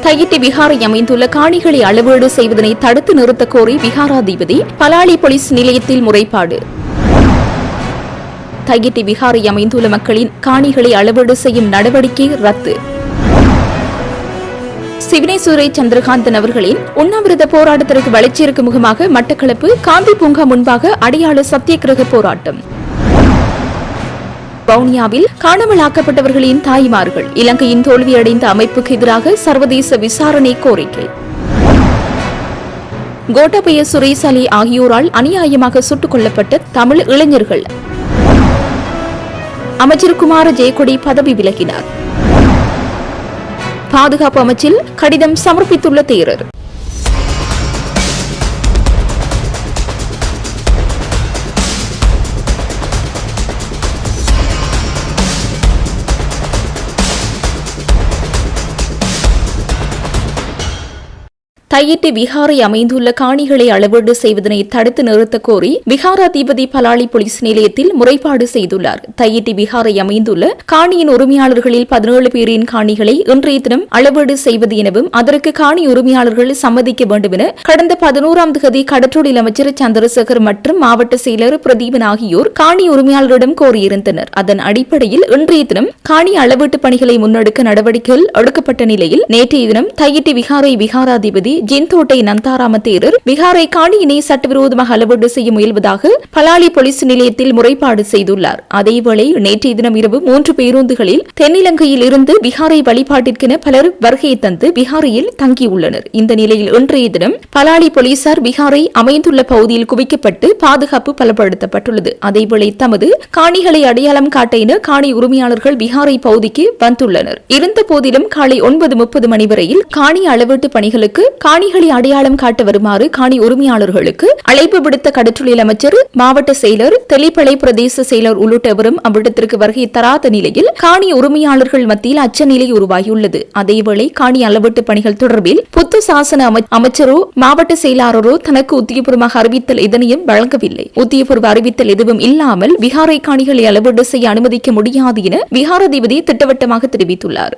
தையிட்டி விகாரை அமைந்துள்ள காணிகளை அளவீடு செய்வதனை தடுத்து நிறுத்த கோரி விகாராதிபதி பலாலி போலீஸ் நிலையத்தில் முறைப்பாடு. தையிட்டி விகாரை அமைந்துள்ள மக்களின் காணிகளை அளவீடு செய்யும் நடவடிக்கை ரத்து. சிவனேஸ்வரை சந்திரகாந்தன் அவர்களின் உண்ணாவிரத போராட்டத்திற்கு வளர்ச்சியிற்கு முகமாக மட்டக்களப்பு காந்தி பூங்கா முன்பாக அடையாள சத்தியகிரக போராட்டம். வவுனியாவில் காணாமலாக்கப்பட்டவர்களின் தாய்மார்கள் இலங்கையின் தோல்வியடைந்த அமைப்புக்கு எதிராக சர்வதேச விசாரணை கோரிக்கை. கோட்டாபய சுரேஷ் அலி ஆகியோரால் அநியாயமாக சுட்டுக் கொல்லப்பட்ட தமிழ் இளைஞர்கள். அமைச்சர் குமார ஜெயக்கொடி பதவி விலகினார். பாதுகாப்பு அமைச்சில் கடிதம் சமர்ப்பித்துள்ள தேரர். தையிட்டி விகாரை அமைந்துள்ள காணிகளை அளவீடு செய்வதனை தடுத்து நிறுத்த கோரி விகாராதிபதி பலாலி போலீஸ் நிலையத்தில் முறைப்பாடு செய்துள்ளார். தையிட்டி விகாரை அமைந்துள்ள காணியின் உரிமையாளர்களில் 17 பேரின் காணிகளை இன்றைய தினம் அளவீடு செய்வது எனவும் அதற்கு காணி உரிமையாளர்கள் சம்மதிக்க வேண்டும் என கடந்த 11ஆம் தேதி கடற்றொழில் அமைச்சர் சந்திரசேகர் மற்றும் மாவட்ட செயலர் பிரதீபன் ஆகியோர் காணி உரிமையாளரிடம் கோரியிருந்தனர். அதன் அடிப்படையில் இன்றைய தினம் காணி அளவீட்டு பணிகளை முன்னெடுக்க நடவடிக்கைகள் எடுக்கப்பட்ட நிலையில் நேற்றைய தினம் தையிட்டி விகாரை விகாராதிபதி ஜின்தோட்டை நந்தாராம தேரர் விகாரை காணியினை சட்டவிரோதமாக அளவீடு செய்ய முயல்வதாக பலாலி போலீஸ் நிலையத்தில் முறைப்பாடு செய்துள்ளார். அதேவேளை நேற்றைய தினம் இரவு 3 பேருந்துகளில் தென்னிலங்கையில் இருந்து விகாரை வழிபாட்டிற்கென பலர் வருகை தந்து விகாரையில் தங்கியுள்ளனர். இந்த நிலையில் இன்றைய தினம் பலாலி போலீசார் விகாரை அமைந்துள்ள பகுதியில் குவிக்கப்பட்டு பாதுகாப்பு பலப்படுத்தப்பட்டுள்ளது. அதேவேளை தமது காணிகளை அடையாளம் காட்ட என காணி உரிமையாளர்கள் விகாரை பகுதிக்கு வந்துள்ளனர். இருந்த போதிலும் காலை 9:30 மணி வரையில் காணி அளவீட்டு பணிகளுக்கு காணிகளை அடையாளம் காட்ட வருமாறு காணி உரிமையாளர்களுக்கு அழைப்பு விடுத்த கடற்றொழில் அமைச்சர், மாவட்ட செயலர், தெளிப்பளை பிரதேச செயலர் உள்ளிட்டவரும் அவ்விடத்திற்கு வருகை தராத நிலையில் காணி உரிமையாளர்கள் மத்தியில் அச்சநிலை உருவாகியுள்ளது. அதேவேளை காணி அளவீட்டு பணிகள் தொடர்பில் புத்து சாசன அமைச்சரோ மாவட்ட செயலாளரோ தனக்கு உத்தியபூர்வமாக அறிவித்தல் எதனையும் வழங்கவில்லை. உத்தியபூர்வ அறிவித்தல் எதுவும் இல்லாமல் விகாரை காணிகளை அளவீடு செய்ய அனுமதிக்க முடியாது என விகாராதிபதி திட்டவட்டமாக தெரிவித்துள்ளார்.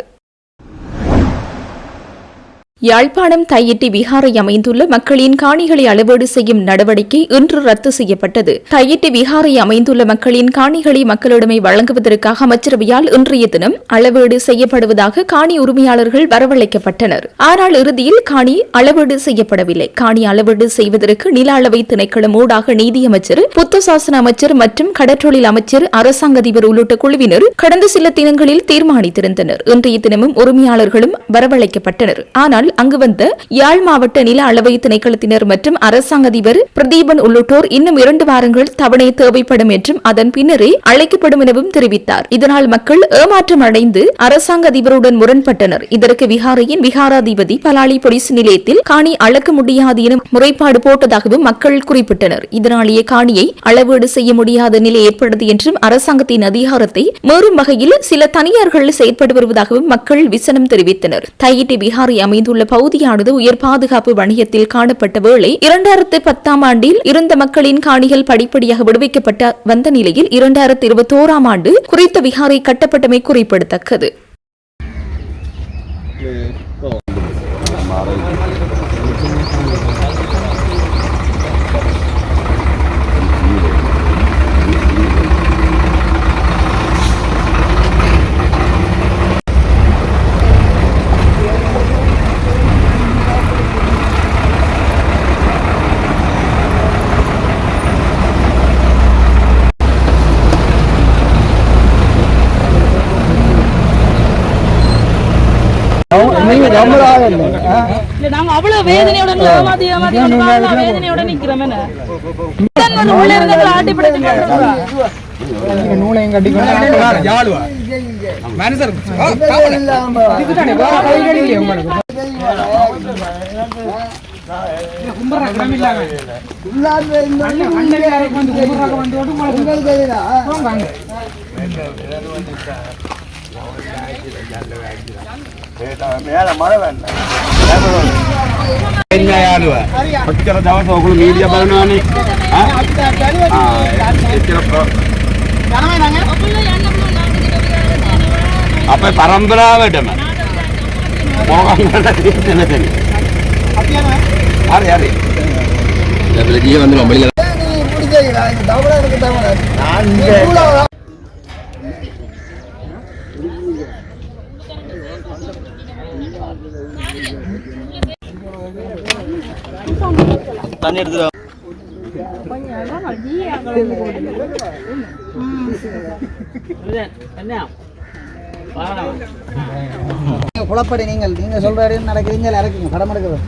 யாழ்ப்பாணம் தையிட்டி விகாரை அமைந்துள்ள மக்களின் காணிகளை அளவீடு செய்யும் நடவடிக்கை இன்று ரத்து செய்யப்பட்டது. தையிட்டி விகாரை அமைந்துள்ள மக்களின் காணிகளை மக்களிடமே வழங்குவதற்காக அமைச்சரவையால் இன்றைய தினம் அளவீடு செய்யப்படுவதாக காணி உரிமையாளர்கள் வரவழைக்கப்பட்டனர். ஆனால் இறுதியில் காணி அளவீடு செய்யப்படவில்லை. காணி அளவீடு செய்வதற்கு நில அளவை திணைக்களம் ஊடாக நீதியமைச்சர், புத்த சாசன அமைச்சர் மற்றும் கடற்றொழில் அமைச்சர், அரசாங்க அதிபர் உள்ளிட்ட குழுவினர் கடந்த சில தினங்களில் தீர்மானித்திருந்தனர். இன்றைய தினமும் உரிமையாளர்களும் வரவழைக்கப்பட்டனர். ஆனால் அங்கு வந்த யாழ் மாவட்ட நில அளவை திணைக்களத்தினர் மற்றும் அரசாங்க அதிபர் பிரதீபன் உள்ளிட்டோர் இன்னும் 2 வாரங்கள் தவணை தேவைப்படும் என்றும் அதன் பின்னரே அழைக்கப்படும் எனவும் தெரிவித்தார். இதனால் மக்கள் ஏமாற்றம் அடைந்து அரசாங்க அதிபருடன் முரண்பட்டனர். இதற்கு விகாரையின் விகாராதிபதி பலாலி போலீஸ் நிலையத்தில் காணி அளக்க முடியாது என முறைப்பாடு போட்டதாகவும் மக்கள் குறிப்பிட்டனர். இதனாலேயே காணியை அளவீடு செய்ய முடியாத நிலை ஏற்பட்டது என்றும் அரசாங்கத்தின் அதிகாரத்தை மீறும் வகையில் சில தனியார்கள் செயற்பட்டு வருவதாகவும் மக்கள் விசனம் தெரிவித்தனர். தையிட்டி விகாரை அமைந்துள்ள பகுதியானது உயர் பாதுகாப்பு வணிகத்தில் காணப்பட்ட வேளை 2010ஆம் ஆண்டில் இருந்த மக்களின் காணிகள் படிப்படியாக விடுவிக்கப்பட்ட வந்த நிலையில் 2021ஆம் ஆண்டு குறித்த விகாரை கட்டப்பட்டமை குறிப்பிடத்தக்கது. நாங்க அவ்வளவு வேதனையுடன் வேதனையுடன் நிக்கிறோம். மேல மழை வேண்டாம் දවස් ඔයගොල්ලෝ මීඩියා බලනවානේ අපේ පරම්පරාවටම யாரு யாரு தண்ணி எடுத்துட்டு குழப்படி நீங்க சொல்ற நடக்கிறீங்க இறக்குங்க படம் எடுக்கிறது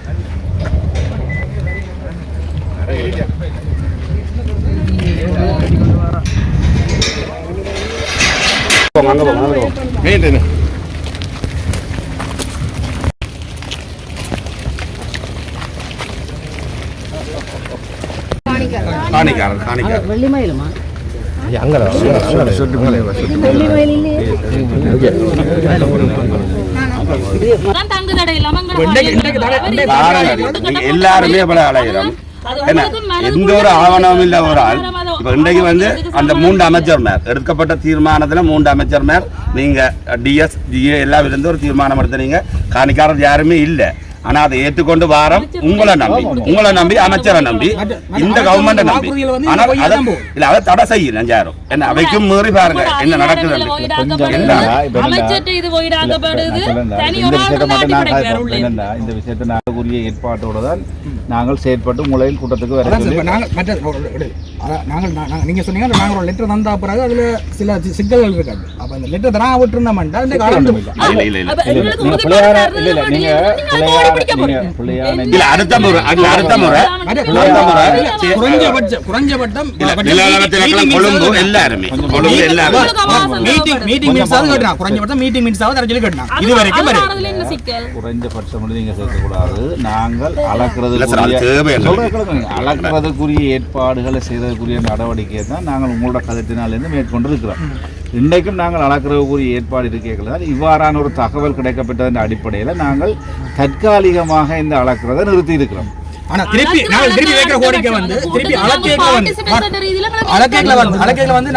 வெள்ளிமயிலுமா எல்லாருமே பல அலைகிறோம். எந்த ஒரு ஆவணமும் இல்ல ஒரு ஆள். இப்ப இன்றைக்கு வந்து அந்த 3 அமைச்சர் மேல் எடுக்கப்பட்ட தீர்மானத்துல 3 அமைச்சர் மேல் நீங்க டிஎஸ் ஜிஏ எல்லாம் இருந்து ஒரு தீர்மானம் எடுத்தீங்க. காணிக்காரர் யாருமே இல்ல. ஆனா அதை ஏற்றுக்கொண்டு வாரம் உங்களை நம்பி அமைச்சரை நம்பி இந்த கவர்மெண்ட நம்பி அதை தடை செய்யணும் யாரும் என்ன அவைக்கும் மீறி பாருங்க என்ன நடக்குது. இந்த விஷயத்தை நாங்கள் உரிய ஏற்பாட்டோடு தான் நாங்கள் செயற்பட்டு முளையில் கூட்டத்துக்கு வர நீங்க சொன்னீங்க நாங்கள் ஒரு லெட்டர் தந்தா பிறகு அதுல சில சிக்கல்கள் இருக்காது. அப்ப அந்த லெட்டர் தரா விட்டுருந்தோம்னா இந்த காலம் குறைஞ்சபட்சம் குறைஞ்சபட்சம் நீங்க சேர்க்கக்கூடாது. நாங்கள் அளக்கிறதுக்குரிய ஏற்பாடுகளை செய்வதற்குரிய நடவடிக்கையை தான் நாங்கள் உங்களோட கருத்தினாலிருந்து மேற்கொண்டு இருக்கிறோம். இன்றைக்கும் நாங்கள் அளக்கிறதுக்குரிய ஏற்பாடு இருக்கைகள் இவ்வாறான ஒரு தகவல் கிடைக்கப்பட்டதன் அடிப்படையில் நாங்கள் தற்காலிகமாக இந்த அளக்கிறதை நிறுத்தி இருக்கிறோம். ஆனா திருப்பி வைக்கிற கோரிக்கை வந்து திருப்பி அளக்கைகளை வந்து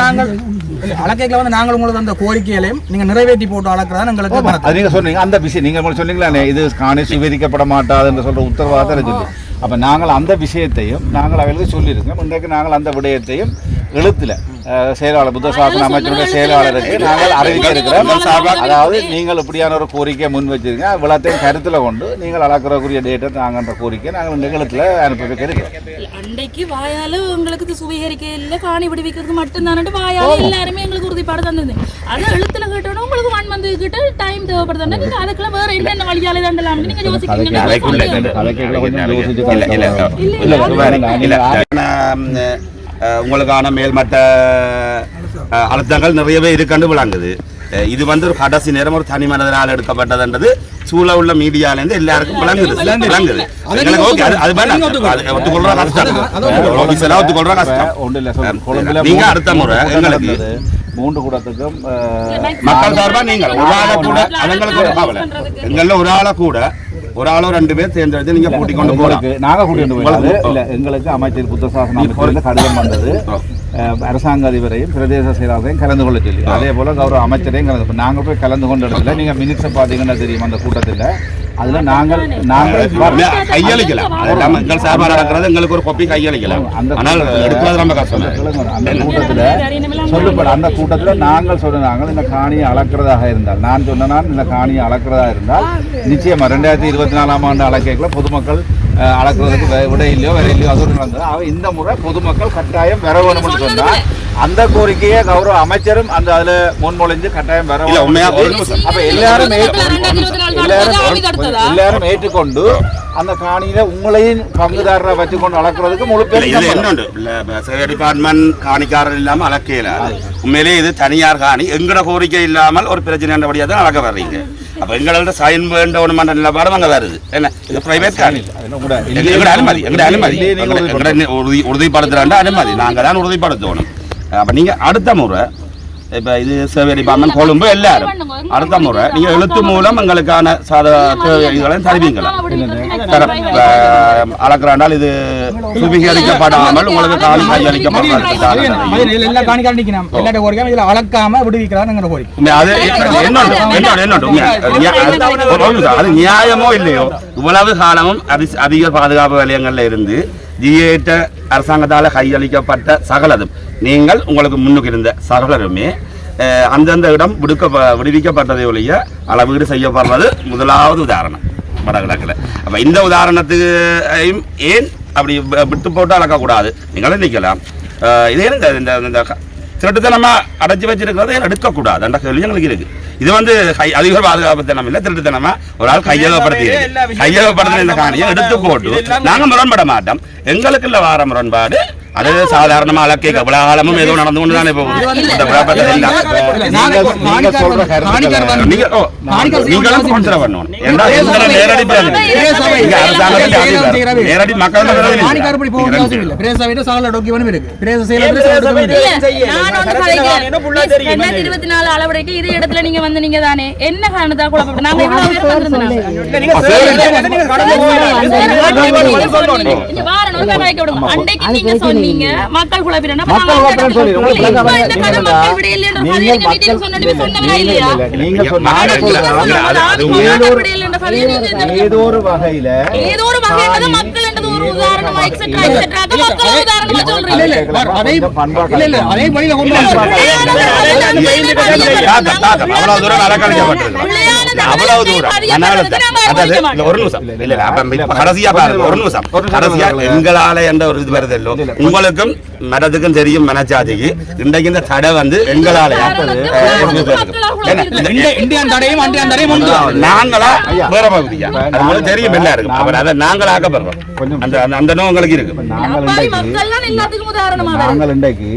நாங்கள் உங்களுக்கு அந்த கோரிக்கைகளையும் நீங்க நிறைவேற்றி போட்டு அளக்கிறதா எங்களுக்கு நீங்க சொன்னீங்க அந்த விஷயம் நீங்க சொன்னீங்களா இது காணி சுவீகரிக்கப்பட மாட்டாது என்று சொல்ற உத்தரவாதம் சொல்லி அப்ப நாங்கள் அந்த விஷயத்தையும் நாங்கள் அவர்களுக்கு சொல்லியிருக்கோம். இன்றைக்கு நாங்கள் அந்த விடயத்தையும் எழுத்துல செயலாளர் புத்த சாசன அமைச்சருடைய செயலாளருக்கு நாங்கள் அறிவிக்க இருக்கிறோம். அதாவது நீங்கள் இப்படியான ஒரு கோரிக்கையை முன் வச்சிருக்கீங்க விளத்தையும் கருத்துல கொண்டு நீங்கள் அளக்கிறக்கூடிய டேட்டை நாங்கன்ற கோரிக்கை நாங்கள் இந்த எழுத்துல அனுப்பி வைக்க இருக்கிறோம். அன்றைக்கு வாயால உங்களுக்கு சுவீகரிக்க இல்லை காணி விடுவிக்கிறது மட்டும்தான் வாயால எல்லாருமே எங்களுக்கு உறுதிப்பாடு தந்தது. அதை எழுத்துல கேட்டோன்னா உங்களுக்கு 1 month கிட்ட டைம் தேவைப்படுது. நீங்க அதுக்குள்ள வேற என்னென்ன வழியாலே தண்டலாம் நீங்க யோசிக்கிறீங்க. உங்களுக்கான மேல்மட்ட அழுத்தங்கள் நிறையவே இருக்குன்னு விளங்குது. இது வந்து ஒரு கடைசி நேரம் ஒரு தனி மனதனால் எடுக்கப்பட்டதுன்றது சூழ உள்ள மீடியாலேருந்து எல்லாருக்கும் விளங்குது. ஒத்துக்கொள்ற கஷ்டம் நீங்க அடுத்த முறை எங்களுக்கு 3 கூடத்துக்கும் மக்கள் சார்பா நீங்கள் ஒரு ஆளை கூட அவங்களுக்கு ஒரு கவலை எங்கள ஒரு ஆளோ 2 பேர் தேர்ந்தெடுத்து நீங்க கூட்டிக் கொண்டு போறீங்க. நாங்க கூட்டிட்டு போறது இல்ல. எங்களுக்கு அமைச்சர் புத்த சாசன அமைச்சர் கடிதம் வந்தது. அரசாங்க அதிபரையும் பிரதேச செயலாளரையும் கலந்து கொள்ள சொல்லி அதே போல கௌரவ அமைச்சரையும் கலந்து நாங்கள் போய் கலந்து கொண்ட இடத்துல நீங்க மினிட்ஸை பார்த்தீங்கன்னா தெரியும் அந்த கூட்டத்தில் அதுல நாங்கள் கையளிக்கலாம். எங்கள் சார்பாக நடக்கிறது எங்களுக்கு ஒரு கொப்பி கையளிக்கலாம். ஆனால் எடுப்பது ரொம்ப கஷ்டம். அந்த கூட்டத்தில் சொல்லப்படும் அந்த கூட்டத்தில் நாங்கள் சொன்னாங்க இந்த காணியை அளக்கிறதாக இருந்தால் நான் சொன்னேன் இந்த காணியை அளக்கிறதா இருந்தால் நிச்சயமா 2024ஆம் ஆண்டு அளக்கைக்குள்ள பொதுமக்கள் அளக்கிறதுக்கு விட இல்லையோ வேற இல்லையோ அது நடந்தது. இந்த முறை பொதுமக்கள் கட்டாயம் வர வேணும்னு சொன்னால் அந்த கோரிக்கையை கௌரவ அமைச்சரும் அந்த அதுல முன்மொழிஞ்சு கட்டாயம் வர அப்ப எல்லாரும் ஏற்றுக்கொண்டு அந்த காணியில உங்களையும் பங்குதாரரை வச்சுக்கொண்டு அளக்கிறதுக்கு முழு டிபார்ட்மெண்ட் காணிக்காரர் இல்லாம அளக்கையில உண்மையிலே இது தனியார் காணி எங்கட கோரிக்கை இல்லாமல் ஒரு பிரச்சனை தான் அளக்க வர்றீங்க. அப்ப எங்களோட சைன் வேண்டவனுமான நிலப்பாடும் அங்க வருது. என்ன இது பிரைவேட் காணி அனுமதி உறுதிப்படுத்துறாண்ட அனுமதி நாங்க தான் உறுதிப்படுத்தணும். அப்ப நீங்க அடுத்த முறை இப்போ இது சர்வே டிபார்ட்மெண்ட் கொழும்பு எல்லாரும் அடுத்த முறை நீங்கள் எழுத்து மூலம் எங்களுக்கான இதுகளையும் தருவீங்களா அளக்கிறாண்டால் இது சுவீகரிக்கப்படாமல் உங்களுக்கு காணி கையளிக்கப்படுறது எல்லா காணிக்கால் நிற்கணும் எல்லாட்ட கோரிக்கை இதில் அளக்காம விடுவிக்கிறாருங்கிற கோரிக்கை அது அது நியாயமோ இல்லையோ இவ்வளவு காலமும் அதிக பாதுகாப்பு வலயங்கள்ல இருந்து ஜிஏட்ட அரசாங்கத்தால் கையளிக்கப்பட்ட சகலதும் நீங்கள் உங்களுக்கு முன்னுக்கு இருந்த சகலருமே அந்தந்த இடம் விடுவிக்கப்பட்டதை ஒழிய அளவீடு செய்யப்படுறது முதலாவது உதாரணம் வடகிழக்கில். அப்போ இந்த உதாரணத்துக்கு ஏன் அப்படி விட்டு போட்டு அளக்கக்கூடாது? நீங்களும் நிற்கலாம். இதே இந்த திருட்டுத்தனமாக அடைச்சி வச்சிருக்கிறத எடுக்கக்கூடாது என்ற கேள்வி எங்களுக்கு இருக்கு. இது வந்து அதிக பாதுகாப்புத்தனம் இல்லை, திருட்டுத்தனமாக ஒரு ஆள் கையகப்படுத்தின இந்த காணியை எடுத்து போட்டு நாங்கள் முரண்பட மாட்டோம். எங்களுக்கு இல்லை வார முரண்பாடு அது சாதாரணமாக அலக்கை கபலாகாலமும் ஏதோ நடந்து கொண்டு தானே போகுது. நேரடி மக்கள் அளவடைக்கு இதே இடத்துல நீங்க வந்து நீங்க தானே என்ன காரணத்தா குழப்பம் நாங்க நீங்க மக்கள் குழப்பினா ஏதோ ஒரு வகையில மக்கள் என்றது ஒரு உதாரணமா எக்ஸெட்ரா எக்ஸெட்ரா மக்கள் உதாரணமா சொல்றீங்க அதே வழியில கொண்டு அவ்வளவு தூரம் அவ்வளவு தூரம் ஒரு நிமிஷம் கடைசியா பாருங்க, ஒரு நிமிஷம் கடைசியா எங்களால என்ற ஒரு இது வருதல்லோ உங்களுக்கும் மரத்துக்கும் தெரியும் மனச்சாதிக்கு இன்றைக்கு இந்த தடை வந்து எங்களால இந்தியன் தடையும் அண்டியான் தடையும் நாங்களா வேற பகுதியா அது தெரியும் எல்லாருக்கும். அவர் அதை நாங்கள் ஆக்கப்படுறோம். அந்த நோங்களுக்கு இருக்கு. நாங்கள் இன்றைக்கு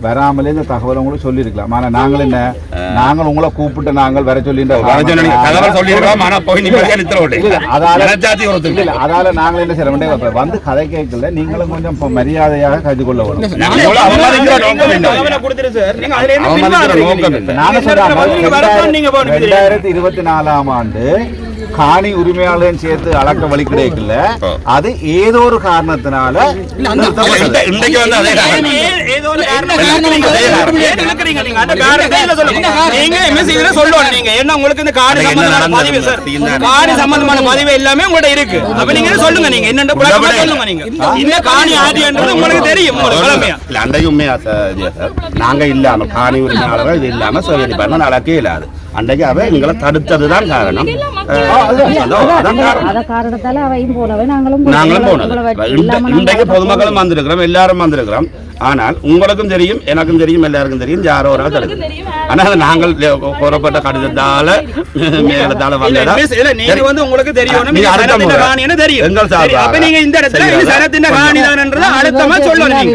வராமலே இந்த தகவல் உங்களுக்கு சொல்லியிருக்கலாம். ஆனால் நாங்கள் என்ன நாங்கள் உங்களை கூப்பிட்டு நாங்கள் வர அதால நாங்கள் என்ன செய்ய வந்து கதை கேட்கல. நீங்களும் கொஞ்சம் மரியாதையாக கருதி கொள்ள வேணும். நாங்கள் சொல்றோம் 2024 ஆண்டு காணி உரிமையாளர் சேர்த்து அளக்க வழி கிடைக்கல. அது ஏதோ ஒரு காரணத்தினால சம்பந்தமான பதிவு எல்லாமே உங்கள்ட்ட இருக்கு. அப்ப நீங்க சொல்லுங்க, நீங்க என்னென்ன சொல்லுங்க. நீங்க இந்த காணி ஆதின்றது உங்களுக்கு தெரியும். நாங்க இல்லாம காணி உரிமையாளர்கள் இது இல்லாம சோதனை பண்ண அளக்கே இல்லாது. அன்றைக்கு அவ எங்களை தடுத்ததுதான் காரணம். நாங்களும் போனோம். இன்றைக்கு பொதுமக்களும் வந்திருக்கிறோம், எல்லாரும் வந்திருக்கிறோம். ஆனால் உங்களுக்கும் தெரியும், எனக்கும் தெரியும், எல்லாருக்கும் தெரியும் யாரோ ஒரு ஆள் தடுக்கும். ஆனால் நாங்கள் கோரப்பட்ட கடிதத்தால மேலத்தால வந்ததா நீங்க வந்து உங்களுக்கு தெரியும் எங்கள் சார்பாக நீங்க இந்த இடத்துல இது சனத்தின் காணிதான்ன்றத அழுத்தமா சொல்லணும்.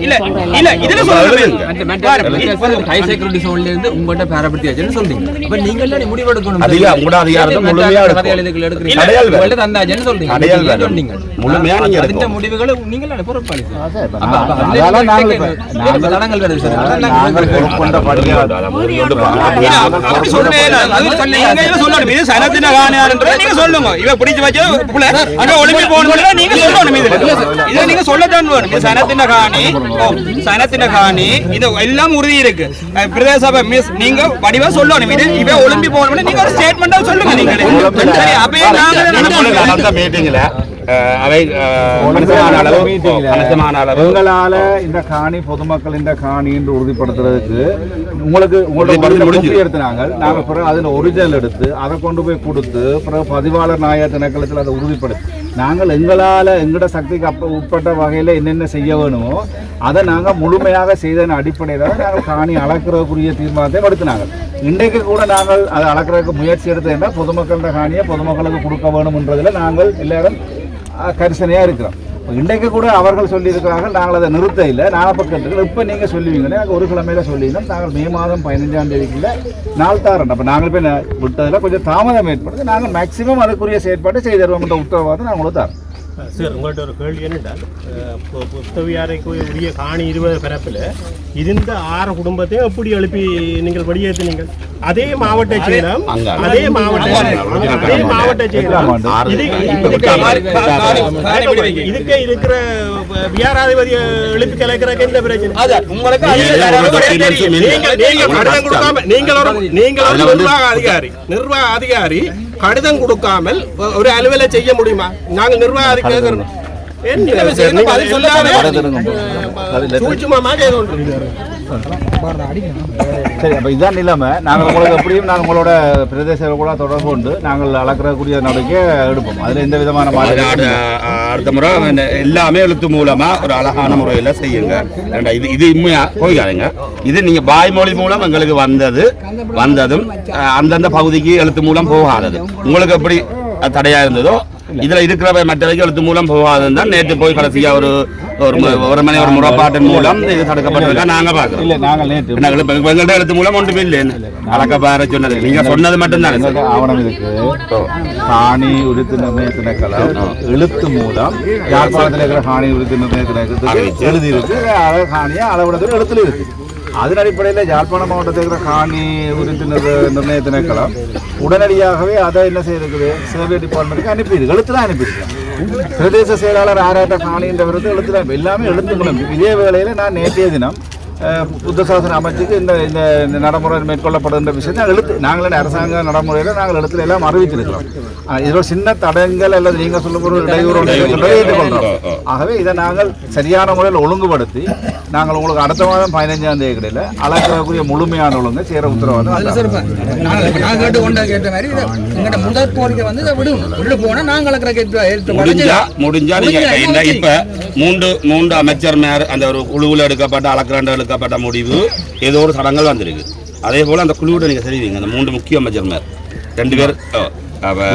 இல்ல இல்ல இதுல சொல்லுங்க. ஹை செக்யூரிட்டி சோன்ல இருந்து உங்கள்ட்ட பேரபடுத்தியாச்சுன்னு சொல்றீங்க. அப்ப நீங்க எல்லாம் முடிவு எடுக்கணும். அதிக உங்களோட அதிகாரத்தை முழுமையா எடுக்கிறீங்க. உங்கள்ட்ட தந்தாச்சுன்னு சொல்றீங்க. சொன்னீங்க முழுமையா நீங்க எடுத்த முடிவுகளை நீங்க எல்லாம் பொறுப்பாளி. அதனால நாங்கள் பொறுப்புண்ட படியா சொல்லுங்க. இவ பிடிச்சு வச்சு ஒளிம்பி போகணும் நீங்க சொல்லணும். நீங்க சொல்லத்தான் வேணும். சனத்தின காணி சனத்தின காணி இது எல்லாம் உறுதி இருக்கு. பிரதேச சபை மிஸ் நீங்க வடிவா சொல்லணும். இது இவ ஒளிம்பி போகணும் நீங்க ஒரு ஸ்டேட்மெண்டா சொல்லுங்க. நீங்க அப்பயே நாங்க மீட்டிங்ல உங்களால இந்த காணி பொதுமக்கள் இந்த காணி என்று உறுதிப்படுத்துறதுக்கு உங்களுக்கு எடுத்தாங்க. நாங்கள் பிறகு அதில் ஒரிஜினல் எடுத்து அதை கொண்டு போய் கொடுத்து பிறகு பதிவாளர் நாய திணைக்களத்தில் அதை உறுதிப்படுத்தி நாங்கள் எங்களால் எங்களோட சக்திக்கு உட்பட்ட வகையில் என்னென்ன செய்ய வேணுமோ அதை நாங்கள் முழுமையாக செய்ததன் அடிப்படையில் தான் நாங்கள் காணி அளக்கிறதுக்குரிய தீர்மானத்தை எடுத்தினாங்க. இன்றைக்கு கூட நாங்கள் அதை அளக்கிறதுக்கு முயற்சி எடுத்ததுன்னா பொதுமக்களோட காணியை பொதுமக்களுக்கு கொடுக்க வேணும்ன்றதில் நாங்கள் எல்லாரும் கரிசனையாக இருக்கிறோம். இன்றைக்கு கூட அவர்கள் சொல்லியிருக்கிறார்கள், நாங்கள் அதை நிறுத்த இல்லை. நான் பக்கம் இப்போ நீங்கள் சொல்லுவீங்களே ஒரு கிழமையில சொல்லிங்கன்னா நாங்கள் மே மாதம் 15ஆம் தேதிக்குள்ள நாள் தாரணும். அப்போ நாங்கள் போய் விட்டதில் கொஞ்சம் தாமதம் ஏற்படுது. நாங்கள் மேக்சிமம் அதுக்குரிய செயற்பாட்டை செய்து தருவோம்ன்ற உத்தரவாதம் நாங்கள் தரோம். சார் உங்கள்கிட்ட ஒரு கேள்வி என்னென்றால் புத்தவியாரைக்கு உரிய காணி 20 பரப்பில் இருந்த 6 குடும்பத்தையும் எப்படி எழுப்பி நீங்கள் வெளியேற்றினீங்க? அதே மாவட்ட செயலம் இதுக்கே இருக்கிற வியாராதிபதி எழுப்பி கலைக்கிறதுக்கு எந்த பிரச்சனை? நிர்வாக அதிகாரி கடிதம் கொடுக்காமல் ஒரு அலுவலை செய்ய முடியுமா? நாங்க நிர்வாக அதிகாரி சரி, அப்ப இதுதான் நிலைமை. நாங்கள் உங்களுக்கு எப்படியும் நாங்கள் உங்களோட பிரதேச கூட தொடர்பு கொண்டு நாங்கள் அளக்கக்கூடிய நடவடிக்கை எடுப்போம். அதுல எந்த விதமான அடுத்த முறை எல்லாமே எழுத்து மூலமா ஒரு அழகான முறையில செய்யுங்க. இது உண்மையா போய்க்காதுங்க. இது நீங்க வாய்மொழி மூலம் எங்களுக்கு வந்ததும் அந்தந்த பகுதிக்கு எழுத்து மூலம் போகாதது உங்களுக்கு எப்படி தடையா இருந்ததோ இதுல இருக்கிற மற்றவைக்கு எழுத்து மூலம் போகாதுன்னு தான் நேற்று போய் கடைசியா ஒரு மணி ஒரு முறைப்பாட்டின் மூலம் இது தடுக்கப்பட்டிருக்கா நாங்க பாக்குறோம். எங்கள்கிட்ட எழுத்து மூலம் ஒன்றுமே இல்லைன்னு அளக்க பார சொன்னது நீங்க சொன்னது மட்டும்தான் ஆவணம் இருக்கு. காணி உரித்து நிர்ணய திணைக்களம் எழுத்து மூலம் யாழ்ப்பாணத்தில் இருக்கிற காணி உரித்து நிர்ணய திணைக்களத்துக்கு எழுதி இருக்கு. காணியா அளவிடத்தில் எழுத்துல இருக்கு. அதன் அடிப்படையில் யாழ்ப்பாண மாவட்டத்தில் இருக்கிற காணி உரித்து நிர்ணய திணைக்களம் உடனடியாகவே அதை என்ன செய்திருக்குது, சர்வே டிபார்ட்மெண்ட்டுக்கு அனுப்பியிருக்கு. எழுத்துல அனுப்பியிருக்கேன். பிரதேச செயலாளர் ஆராய்ட்ட காணின்ற விருது எழுத்துல எல்லாமே எழுத்து மூலம். இதே வேளையில் நான் நேற்றைய தினம் புத்த சாசன அமைச்சுக்கு இந்த நடைமுறை மேற்கொள்ளப்படுகின்ற விஷயத்தை நாங்களே அரசாங்க நடைமுறையில் நாங்கள் எழுத்துல எல்லாம் அறிவிச்சிருக்கிறோம். இதோட சின்ன தடங்கள் அல்லது நீங்கள் சொல்ல இடையூறு ஏற்றுக்கொள்கிறோம். ஆகவே இதை நாங்கள் சரியான முறையில் ஒழுங்குபடுத்தி நாங்கள் உங்களுக்கு அடுத்த மாதம் 15ஆம் தேதி கிடையில அளக்கக்கூடிய முழுமையான ஒழுங்கு சேர உத்தரவாதம். மூன்று அமைச்சர் அந்த ஒரு குழுவில் எடுக்கப்பட்ட அளக்கிறண்ட முடிவு ஏதோ ஒரு சடங்கள் வந்திருக்கு. அதே போல அந்த குழுவோட நீங்க தெரிவிங்க. அந்த 3 முக்கிய அமைச்சர் 2 பேர்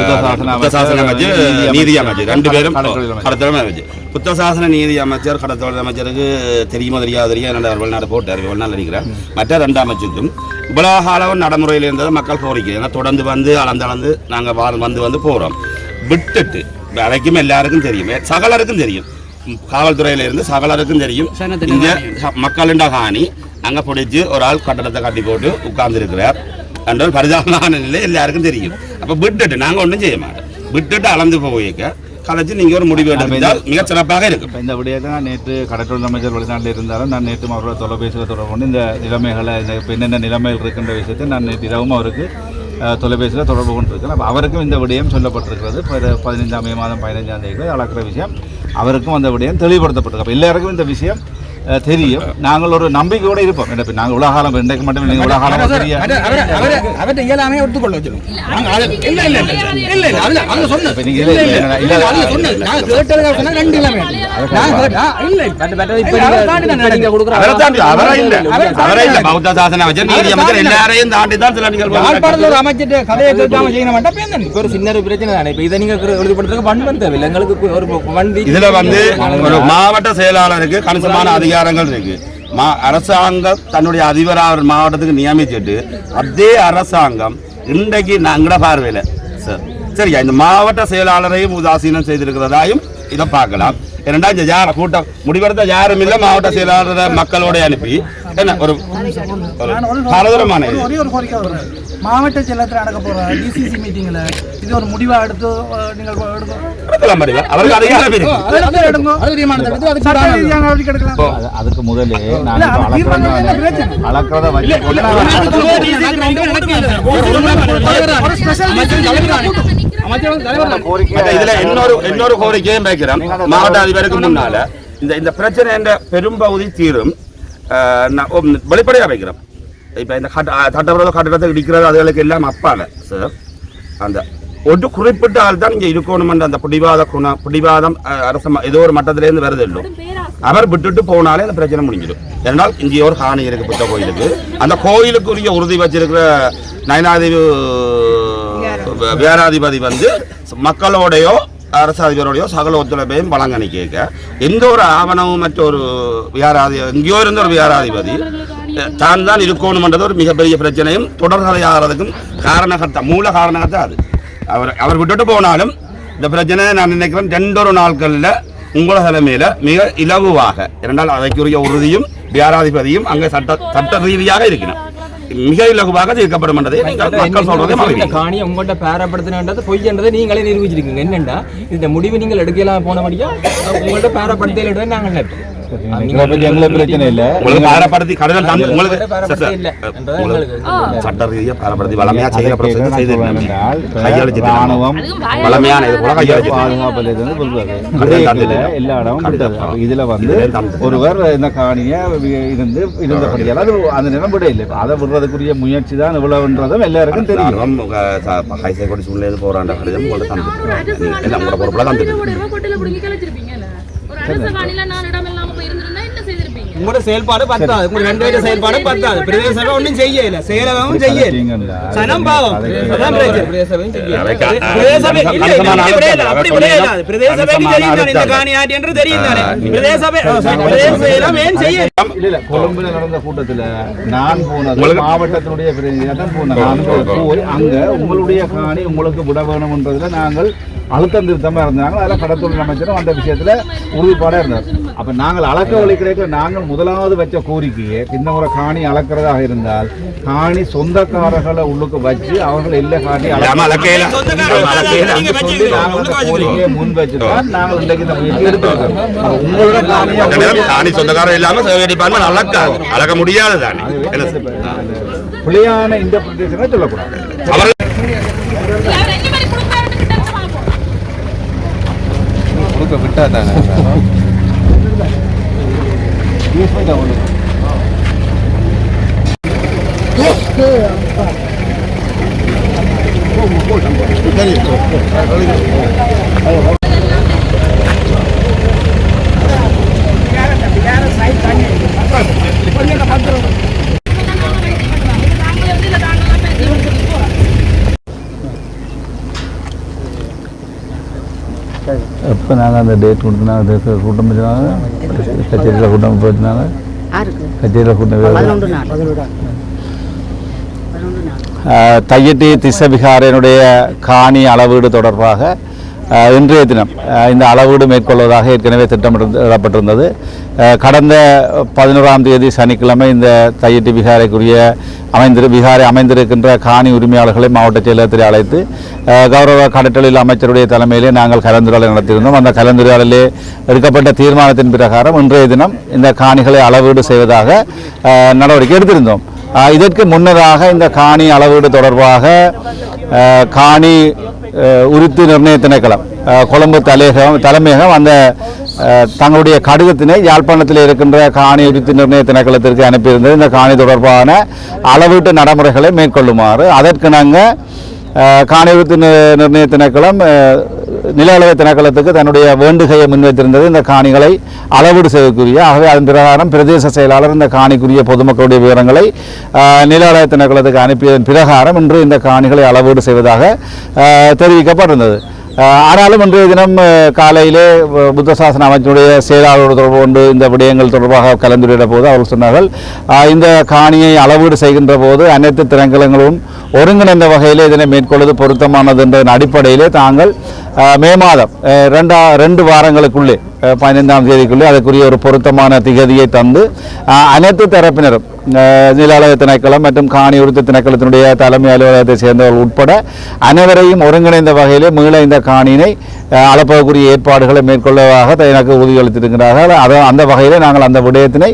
புத்தசாசன அமைச்சர் நீதி அமைச்சர் 2 பேரும் கடத்தொழில் அமைச்சர். புத்தசாசன நீதி அமைச்சர் கடத்தொழில் அமைச்சருக்கு தெரியுமோ தெரியாது வெளிநாடு போட்டார் வெளிநாடு இருக்கிறார். மற்ற 2 அமைச்சருக்கும் இவ்வளவு காலம் நடைமுறையில் இருந்தது மக்கள் கோரிக்கை. ஏன்னா தொடர்ந்து வந்து அளந்து நாங்கள் வந்து போகிறோம். விட்டுட்டு வரைக்கும் எல்லாருக்கும் தெரியும், சகலருக்கும் தெரியும், காவல்துறையில இருந்து சகலருக்கும் தெரியும். இங்க மக்களின் காணி அங்க பிடிச்சு ஒரு ஆள் கட்டடத்தை கட்டி போட்டு உட்கார்ந்து இருக்கிறார் என்ற பரிதாபமான நிலை எல்லாருக்கும் தெரியும். அப்ப விட்டுட்டு நாங்க ஒன்றும் செய்ய மாட்டோம். விட்டுட்டு அளந்து போய்க்க கலைச்சு நீங்க ஒரு முடிவு எடுத்தால் மிக சிறப்பாக இருக்கும். இந்த விடயத்தை நான் நேற்று கடற்றொழில் அமைச்சர் வெளிநாட்டில் இருந்தாலும் நான் நேற்று அவரோட தொலைபேசியில் தொடர்பு கொண்டு இந்த நிலைமைகளை என்னென்ன நிலைமைகள் இருக்கின்ற விஷயத்தை நான் நேற்று இரவும் அவருக்கு தொலைபேசியில் தொடர்பு கொண்டிருக்கிறேன். அப்போ அவருக்கும் இந்த விடயம் சொல்லப்பட்டிருக்கிறது. 15ஆம் மாதம் 15ஆம் தேதி அளக்கிற விஷயம் அவருக்கும் அந்த விடயம் தெளிவுபடுத்தப்பட்டிருக்கு. அப்போ எல்லாருக்கும் இந்த விஷயம் தெரியும். நாங்கள் ஒரு நம்பிக்கையோடு இருப்போம். நாங்கள் உலகாலம் இன்றைக்கு மட்டும் நீங்கள் உலகாலம் ஒத்துக்கொள்ள மாவட்ட செயலாளருக்கு கணிசமான அதிகாரங்கள் இருக்கு. அரசாங்கம் தன்னுடைய அதிபராக மாவட்டத்துக்கு நியமிச்சுட்டு அதே அரசாங்கம் இன்றைக்கு நாங்கள பார்வையில சரியா இந்த மாவட்ட செயலாளரையும் உதாசீனம் செய்திருக்கிறதாயும் இதை பார்க்கலாம். ஏன்னா இந்த கூட்டம் முடிவெடுத்த யாரும் இல்லை. மாவட்ட செயலாளர் மக்களோட அனுப்பி என்ன ஒரு பலதரமான மாவட்ட செயலத்தில் நடக்க போற டிசிசி மீட்டிங்ல இது ஒரு முடிவா எடுத்து நீங்கள் அவருக்கு அதிகாரம் இருக்கு. அதுக்கு முதலே அளக்கிறத இதுல இன்னொரு கோரிக்கையும் வைக்கிறோம். மாவட்ட அதிபருக்கு முன்னால இந்த பிரச்சனை என்ற பெரும்பகுதி தீரும் வெளிப்படையா வைக்கிறோம். இப்ப இந்த சட்டவிரோத கட்டடத்தை இடிக்கிறது அதுகளுக்கு எல்லாம் அப்பால சார் அந்த ஒரு குறிப்பிட்ட ஆள் தான் இங்க இருக்கணும். அந்த பிடிவாதம் அரசு ஏதோ ஒரு மட்டத்திலேருந்து வருது இல்லை. அவர் விட்டுட்டு போனாலே அந்த பிரச்சனை முடிஞ்சிடும். ஏன்னால் இங்கே ஒரு காணி இருக்கு புத்த கோயிலுக்கு. அந்த கோயிலுக்குரிய உறுதி வச்சிருக்கிற நயனாதிபதி வியாராதிபதி வந்து மக்களோடையோ அரசு அதிபரோடையோ சகல ஒத்துழைப்பையும் வழங்கணி கேட்க எந்த ஒரு ஆவணமும் மற்றொரு எங்கேயோ இருந்த ஒரு வியாராதிபதி தான் இருக்கணும்ன்றது ஒரு மிகப்பெரிய பிரச்சனையும் தொடர்கதையாகிறதுக்கும் மூல காரணகர்த்தா அது. அவர் விட்டுட்டு போனாலும் இந்த பிரச்சனை நான் நினைக்கிறேன் 2 நாட்களில் உங்கள தலைமையில் மிக இலகுவாக இரண்டால் அதற்குரிய உறுதியும் வியாராதிபதியும் அங்கே சட்ட ரீதியாக இருக்கணும் மிக இலகுவாக தீர்க்கப்படும் என்றதை மக்கள் சொல்றதை காணியை உங்கள்கிட்ட பேரப்படுத்தினது பொய்யன்றதை நீங்களே நிரூபிச்சிருக்கீங்க. என்னண்டா இந்த முடிவு நீங்கள் எடுக்கலாம் போனபடியா உங்கள்கிட்ட பேரப்படுத்தல நாங்கள் பிரச்சனை இல்ல பாரப்படுத்தி கடல் சட்ட ரீதியா பாரப்படுத்தி வளமையா செய்கிற ராணுவம் எல்லா இடமும் இதுல ஒருவர் இந்த காணியை இருந்தபடியால் அது அந்த நிலம் விட இல்லை அதை விடுறதுக்குரிய முயற்சி தான் இவ்வளவுன்றதும் எல்லாருக்கும் தெரியும். ஹைசைகோர்ட் சூழ்நிலை போராண்ட கடிதம் உங்களோட தந்து பொறுப்புல தந்து உங்களோட செயல்பாடு பத்தாது. உங்க 2 பேரும் செயல்பாடு பத்தாது. பிரதேச சபை ஒன்றும் செய்யல, செயலகமும் செய்யல. சனம் பாவம். அதான் பிரச்சனை. பிரதேச சபையும் செய்யல. பிரதேச சபை அப்படி விடையலாது. பிரதேச சபைக்கு தெரியும் இந்த காணி ஆட்டி என்று தெரியும் தானே. பிரதேச சபை பிரதேச செயலம் ஏன் செய்யல? இல்ல கொழும்புல நடந்த கூட்டத்துல நான் போனது மாவட்டத்தினுடைய பிரதிநிதியாக போனேன். நான் போய் அங்க உங்களுடைய காணி உங்களுக்கு விட வேணும்ன்றதுல நாங்கள் அழுத்தம் திருத்தமா இருந்தாங்க. அதில் கடற்தொழில் அமைச்சரும் அந்த விஷயத்துல உறுதிப்பாடாக இருந்தார். அப்ப நாங்கள் அளக்க வழி கிடைக்க நாங்கள் முதலாவது வச்ச கோரிக்கையை இந்த முறை காணி அளக்கிறதாக இருந்தால் காணி சொந்தக்காரர்களை உள்ளுக்கு வச்சு அவர்கள் எல்லா காணி கோரிக்கையை முன் வச்சுதான் நாங்கள் இன்றைக்கு இந்த முயற்சி எடுத்திருக்கோம். உங்களோட காணி சொந்தக்காரர் இல்லாம சர்வே டிபார்ட்மெண்ட் அளக்க முடியாது தானே. பிள்ளையான இன்டர்பிரேஷனை சொல்லக்கூடாது. விட்டா தானே எப்போ நாங்கள் அந்த டேட் கொடுத்தனாங்க கூட்டம் வச்சுனாங்க கச்சேரியில் கூட்டம் போயிருந்தாங்க கச்சேரியில் கூட்டம் தையட்டி திசவிகாரனுடைய காணி அளவீடு தொடர்பாக இன்றைய தினம் இந்த அளவீடு மேற்கொள்வதாக ஏற்கனவே திட்டமிடப்பட்டிருந்தது. கடந்த 11ஆம் தேதி சனிக்கிழமை இந்த தையட்டி விகாரைக்குரிய விகாரை அமைந்திருக்கின்ற காணி உரிமையாளர்களை மாவட்ட செயலகத்தில் அழைத்து கௌரவ கடற்றொழில் அமைச்சருடைய தலைமையிலே நாங்கள் கலந்துரையாடல் நடத்தியிருந்தோம். அந்த கலந்துரையாடலே எடுக்கப்பட்ட தீர்மானத்தின் பிரகாரம் இன்றைய தினம் இந்த காணிகளை அளவீடு செய்வதாக நடவடிக்கை எடுத்திருந்தோம். இதற்கு முன்னதாக இந்த காணி அளவீடு தொடர்பாக காணி உரித்து நிர்ணய திணைக்களம் கொழும்பு தலைமையகம் அந்த தங்களுடைய கடிதத்தினை யாழ்ப்பாணத்தில் இருக்கின்ற காணி உரித்து நிர்ணய திணைக்களத்திற்கு அனுப்பியிருந்தது. இந்த காணி தொடர்பான அளவீட்டு நடைமுறைகளை மேற்கொள்ளுமாறு அதற்கிணங்க காணி உரித்து நிர்ணய திணைக்களம் நில அளவை திணைக்களத்துக்கு தன்னுடைய வேண்டுகையை முன்வைத்திருந்தது இந்த காணிகளை அளவீடு செய்யக்கூடிய. ஆகவே அதன் பிரகாரம் பிரதேச செயலாளர் இந்த காணிக்குரிய பொதுமக்களுடைய விவரங்களை நில அளவை திணைக்களத்துக்கு அனுப்பியதன் பிரகாரம் இன்று இந்த காணிகளை அளவீடு செய்வதாக தெரிவிக்கப்பட்டிருந்தது. ஆனாலும் இன்றைய தினம் காலையிலே புத்த சாசன அமைச்சருடைய செயலாளரோடு தொடர்பு கொண்டு இந்த விடயங்கள் தொடர்பாக கலந்துரையிட போது அவர்கள் சொன்னார்கள், இந்த காணியை அளவீடு செய்கின்ற போது அனைத்து திணைக்களங்களும் ஒருங்கிணைந்த வகையில் இதனை மேற்கொள்வது பொருத்தமானது என்ற அடிப்படையிலே தாங்கள் மே மாதம் 2 வாரங்களுக்குள்ளே 15ஆம் தேதிக்குள்ளே அதற்குரிய ஒரு பொருத்தமான திகதியை தந்து அனைத்து தரப்பினரும் நில அளவை திணைக்களம் மற்றும் காணி உரித்து திணைக்களத்தினுடைய தலைமை அலுவலகத்தை சேர்ந்தவர்கள் உட்பட அனைவரையும் ஒருங்கிணைந்த வகையிலே மீள இந்த காணியினை அளப்பதற்குரிய ஏற்பாடுகளை மேற்கொள்வதாக எனக்கு உறுதியளித்திருக்கிறார்கள். அந்த வகையில் நாங்கள் அந்த விடயத்தினை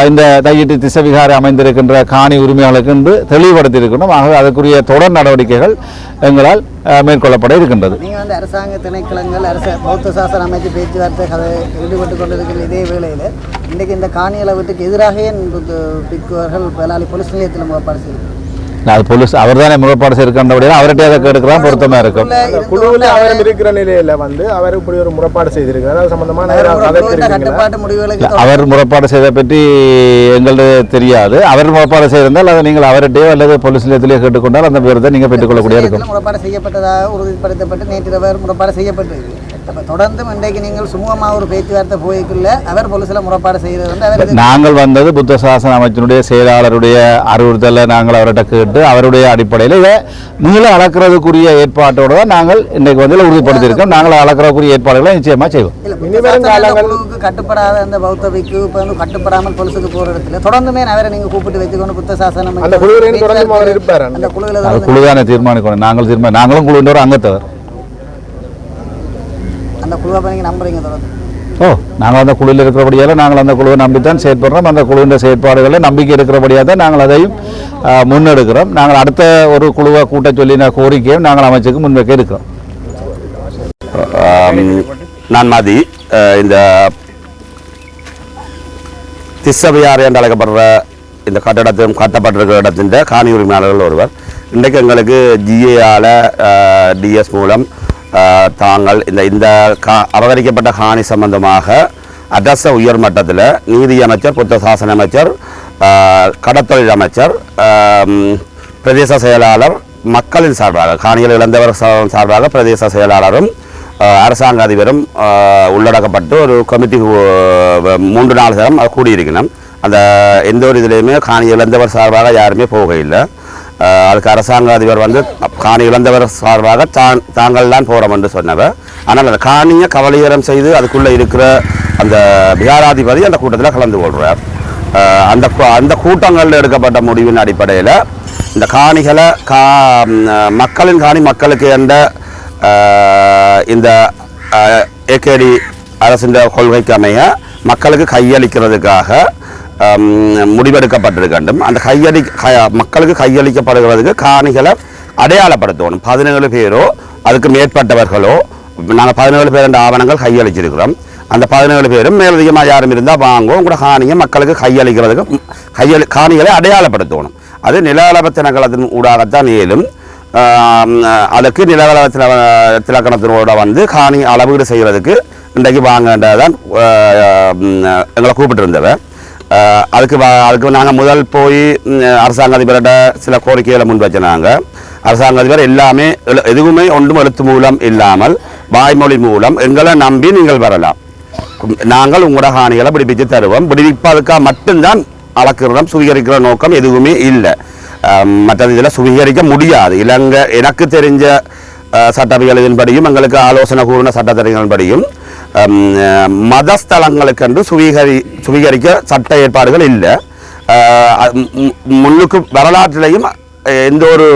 இந்த தையிட்டு திசவிகாரை அமைந்திருக்கின்ற காணி உரிமையாளருக்கு என்று தெளிவுபடுத்தியிருக்கணும். ஆகவே அதற்குரிய தொடர் நடவடிக்கைகள் எங்களால் மேற்கொள்ளப்பட இருக்கின்றது. நீங்கள் வந்து அரசாங்க திணைக்களங்கள் பௌத்த சாசன அமைச்சு பேச்சுவார்த்தை ஈடுபட்டு கொண்டிருக்கிற இதே வேளையில் இன்றைக்கு இந்த காணி அளவீட்டுக்கு எதிராக பிக்குவர்கள் பலாலி போலீஸ் நிலையத்தில் முறைப்பாடு செய்யும். அது போலீஸ் அவர் தானே முறைப்பாடு செய்திருக்கின்றபடியா அவர்கிட்ட அதை கேட்கலாம் பொருத்தமா இருக்கும். குழுவில் அவர் இருக்கிற நிலையில வந்து அவர் இப்படி ஒரு முறைப்பாடு செய்திருக்கிறார். அது சம்பந்தமான அவர் முறைப்பாடு செய்த பற்றி எங்களுக்கு தெரியாது. அவர் முறைப்பாடு செய்திருந்தால் அதை நீங்கள் அவர்கிட்டயோ அல்லது போலீஸ் நிலையத்திலேயே கேட்டுக்கொண்டால் அந்த விவரத்தை நீங்கள் பெற்றுக்கொள்ளக்கூடிய இருக்கும். முறைப்பாடு செய்யப்பட்டதாக உறுதிப்படுத்தப்பட்டு நேற்று முறைப்பாடு செய்யப்பட்டிருக்கு. அப்போ தொடர்ந்தும் இன்றைக்கு நீங்கள் சுமூகமாக ஒரு பேச்சுவார்த்தை போய்க்குள்ள அவர் போலீஸில் முறைப்பாடு செய்கிறது வந்து அவர் நாங்கள் வந்தது புத்த சாசன அமைச்சினுடைய செயலாளருடைய அறிவுறுத்தலை நாங்கள் அவர்கிட்ட கேட்டு அவருடைய அடிப்படையில் இதை மீள அளக்கிறதுக்குரிய ஏற்பாட்டோடு தான் நாங்கள் இன்றைக்கு வந்து உறுதிப்படுத்தியிருக்கோம். நாங்கள் அளக்கிறதுக்குரிய ஏற்பாடுகளை நிச்சயமாக செய்வோம். குழுவுக்கு கட்டுப்படாத அந்த பௌத்த பிக்கு இப்போ வந்து கட்டுப்படாமல் பொலிசுக்கு போகிற இடத்துல தொடர்ந்துமே அவரை நீங்கள் கூப்பிட்டு வச்சுக்கொண்டு புத்த சாசனம் அந்த குழுவில் அது குழுதான தீர்மானிக்கணும். நாங்களும் குழுவின் அங்கத்தவர். அந்த குழுவை நீங்கள் நம்புறீங்க தொடர்ந்து? நாங்கள் அந்த குழுவில் இருக்கிறபடியால் நாங்கள் அந்த குழுவை நம்பித்தான் செயற்படுறோம். அந்த குழுவின் செயற்பாடுகளில் நம்பிக்கை இருக்கிறபடியாக தான் நாங்கள் அதையும் முன்னெடுக்கிறோம். நாங்கள் அடுத்த ஒரு குழுவை கூட்ட சொல்லின கோரிக்கையும் நாங்கள் அமைச்சுக்கு முன்வைக்க இருக்கிறோம். நான் மதி இந்த திஸ்ஸவியார் என்று அழைக்கப்படுற இந்த கட்டடத்தின் கட்டப்பட்டிருக்கிற இடத்தின் காணி உரிமையாளர்கள் ஒருவர் இன்றைக்கு எங்களுக்கு ஜிஏஆல டிஎஸ் மூலம் தாங்கள் இந்த அபகரிக்கப்பட்ட காணி சம்பந்தமாக அரச உயர்மட்டத்தில் நீதி அமைச்சர், புத்த சாசன அமைச்சர், கடத்தொழில் அமைச்சர், பிரதேச செயலாளர், மக்களின் சார்பாக காணிகள் இழந்தவர் சார்பாக பிரதேச செயலாளரும் அரசாங்க அதிபரும் உள்ளடக்கப்பட்டு ஒரு கமிட்டி 3-4 தரம் கூடியிருக்கணும். அந்த எந்த ஒரு இதுலேயுமே காணி இழந்தவர் சார்பாக யாருமே போகையில்லை. அதுக்கு அரசாங்க அதிபர் வந்து காணி இழந்தவர் சார்பாக தாங்கள் தான் போகிறோம் என்று சொன்னவர். ஆனால் அந்த காணியை கவலையரம் செய்து அதுக்குள்ளே இருக்கிற அந்த விகாராதிபதி அந்த கூட்டத்தில் கலந்து கொள்கிறார். அந்த கூட்டங்களில் எடுக்கப்பட்ட முடிவின் அடிப்படையில் இந்த காணிகளை மக்களின் காணி மக்களுக்கு என்ற இந்த ஏகேடி அரசின் கொள்கைக்கு அமைய மக்களுக்கு கையளிக்கிறதுக்காக முடிவெடுக்கப்பட்டிருக்கண்டும். அந்த மக்களுக்கு கையளிக்கப்படுகிறதுக்கு காணிகளை அடையாளப்படுத்தணும். 17 பேரோ அதுக்கு மேற்பட்டவர்களோ, நாங்கள் 17 பேர் என்ற ஆவணங்கள் கையளிச்சிருக்கிறோம். அந்த 17 பேரும் மேலதிகமாக யாரும் இருந்தால் வாங்கும் உங்களோட காணியை மக்களுக்கு கையளிக்கிறதுக்கு காணிகளை அடையாளப்படுத்தணும். அது நிலவலத்தினங்களத்தின் ஊடாகத்தான் இயலும். அதுக்கு நிலவல திலக்கணத்தினோட வந்து காணி அளவீடு செய்கிறதுக்கு இன்றைக்கு வாங்கன்றதான் எங்களை கூப்பிட்டு அதுக்கு நாங்கள் முதல் போய் அரசாங்க அதிபர்கிட்ட சில கோரிக்கைகளை முன் வச்சுனாங்க. அரசாங்க அதிபர் எல்லாமே எதுவுமே ஒன்றும் எழுத்து மூலம் இல்லாமல் வாய்மொழி மூலம் எங்களை நம்பி நீங்கள் வரலாம், நாங்கள் உங்களோட காணிகளை பிடிப்பிச்சு தருவோம், விடுவிப்பதுக்காக மட்டும்தான் அளக்கிறோம், சுவீகரிக்கிற நோக்கம் எதுவுமே இல்லை. மற்றது இதில் சுவீகரிக்க முடியாது. இலங்கை எனக்கு தெரிஞ்ச சட்டவியலின்படியும் எங்களுக்கு ஆலோசனை கூறின சட்டத்தறிஞர்களின்படியும் மதஸ்தலங்களுக்கென்று சுவீகரிக்க சட்ட ஏற்பாடுகள் இல்லை. முன்னுக்கு வரலாற்றிலையும் எந்த ஒரு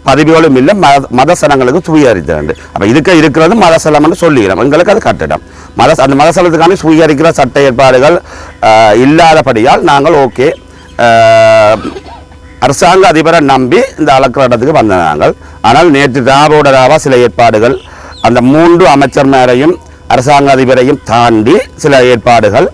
பதிவுகளும் இல்லை மதஸ்தலங்களுக்கு சுவீகரித்தது. அப்போ இருக்கிறது மதஸ்தலம்னு சொல்லிக்கிறோம். எங்களுக்கு அது கட்டிடம் அந்த மதஸ்தலத்துக்கான சுவீகரிக்கிற சட்ட ஏற்பாடுகள் இல்லாதபடியால் நாங்கள் ஓகே அரசாங்க அதிபரை நம்பி இந்த அளக்கிற இடத்துக்கு வந்த நாங்கள். ஆனால் நேற்று ராவோட சில ஏற்பாடுகள் அந்த 3 அமைச்சர் மேலையும் அரசாங்க அதிபரையும் தாண்டி சில ஏற்பாடுகள்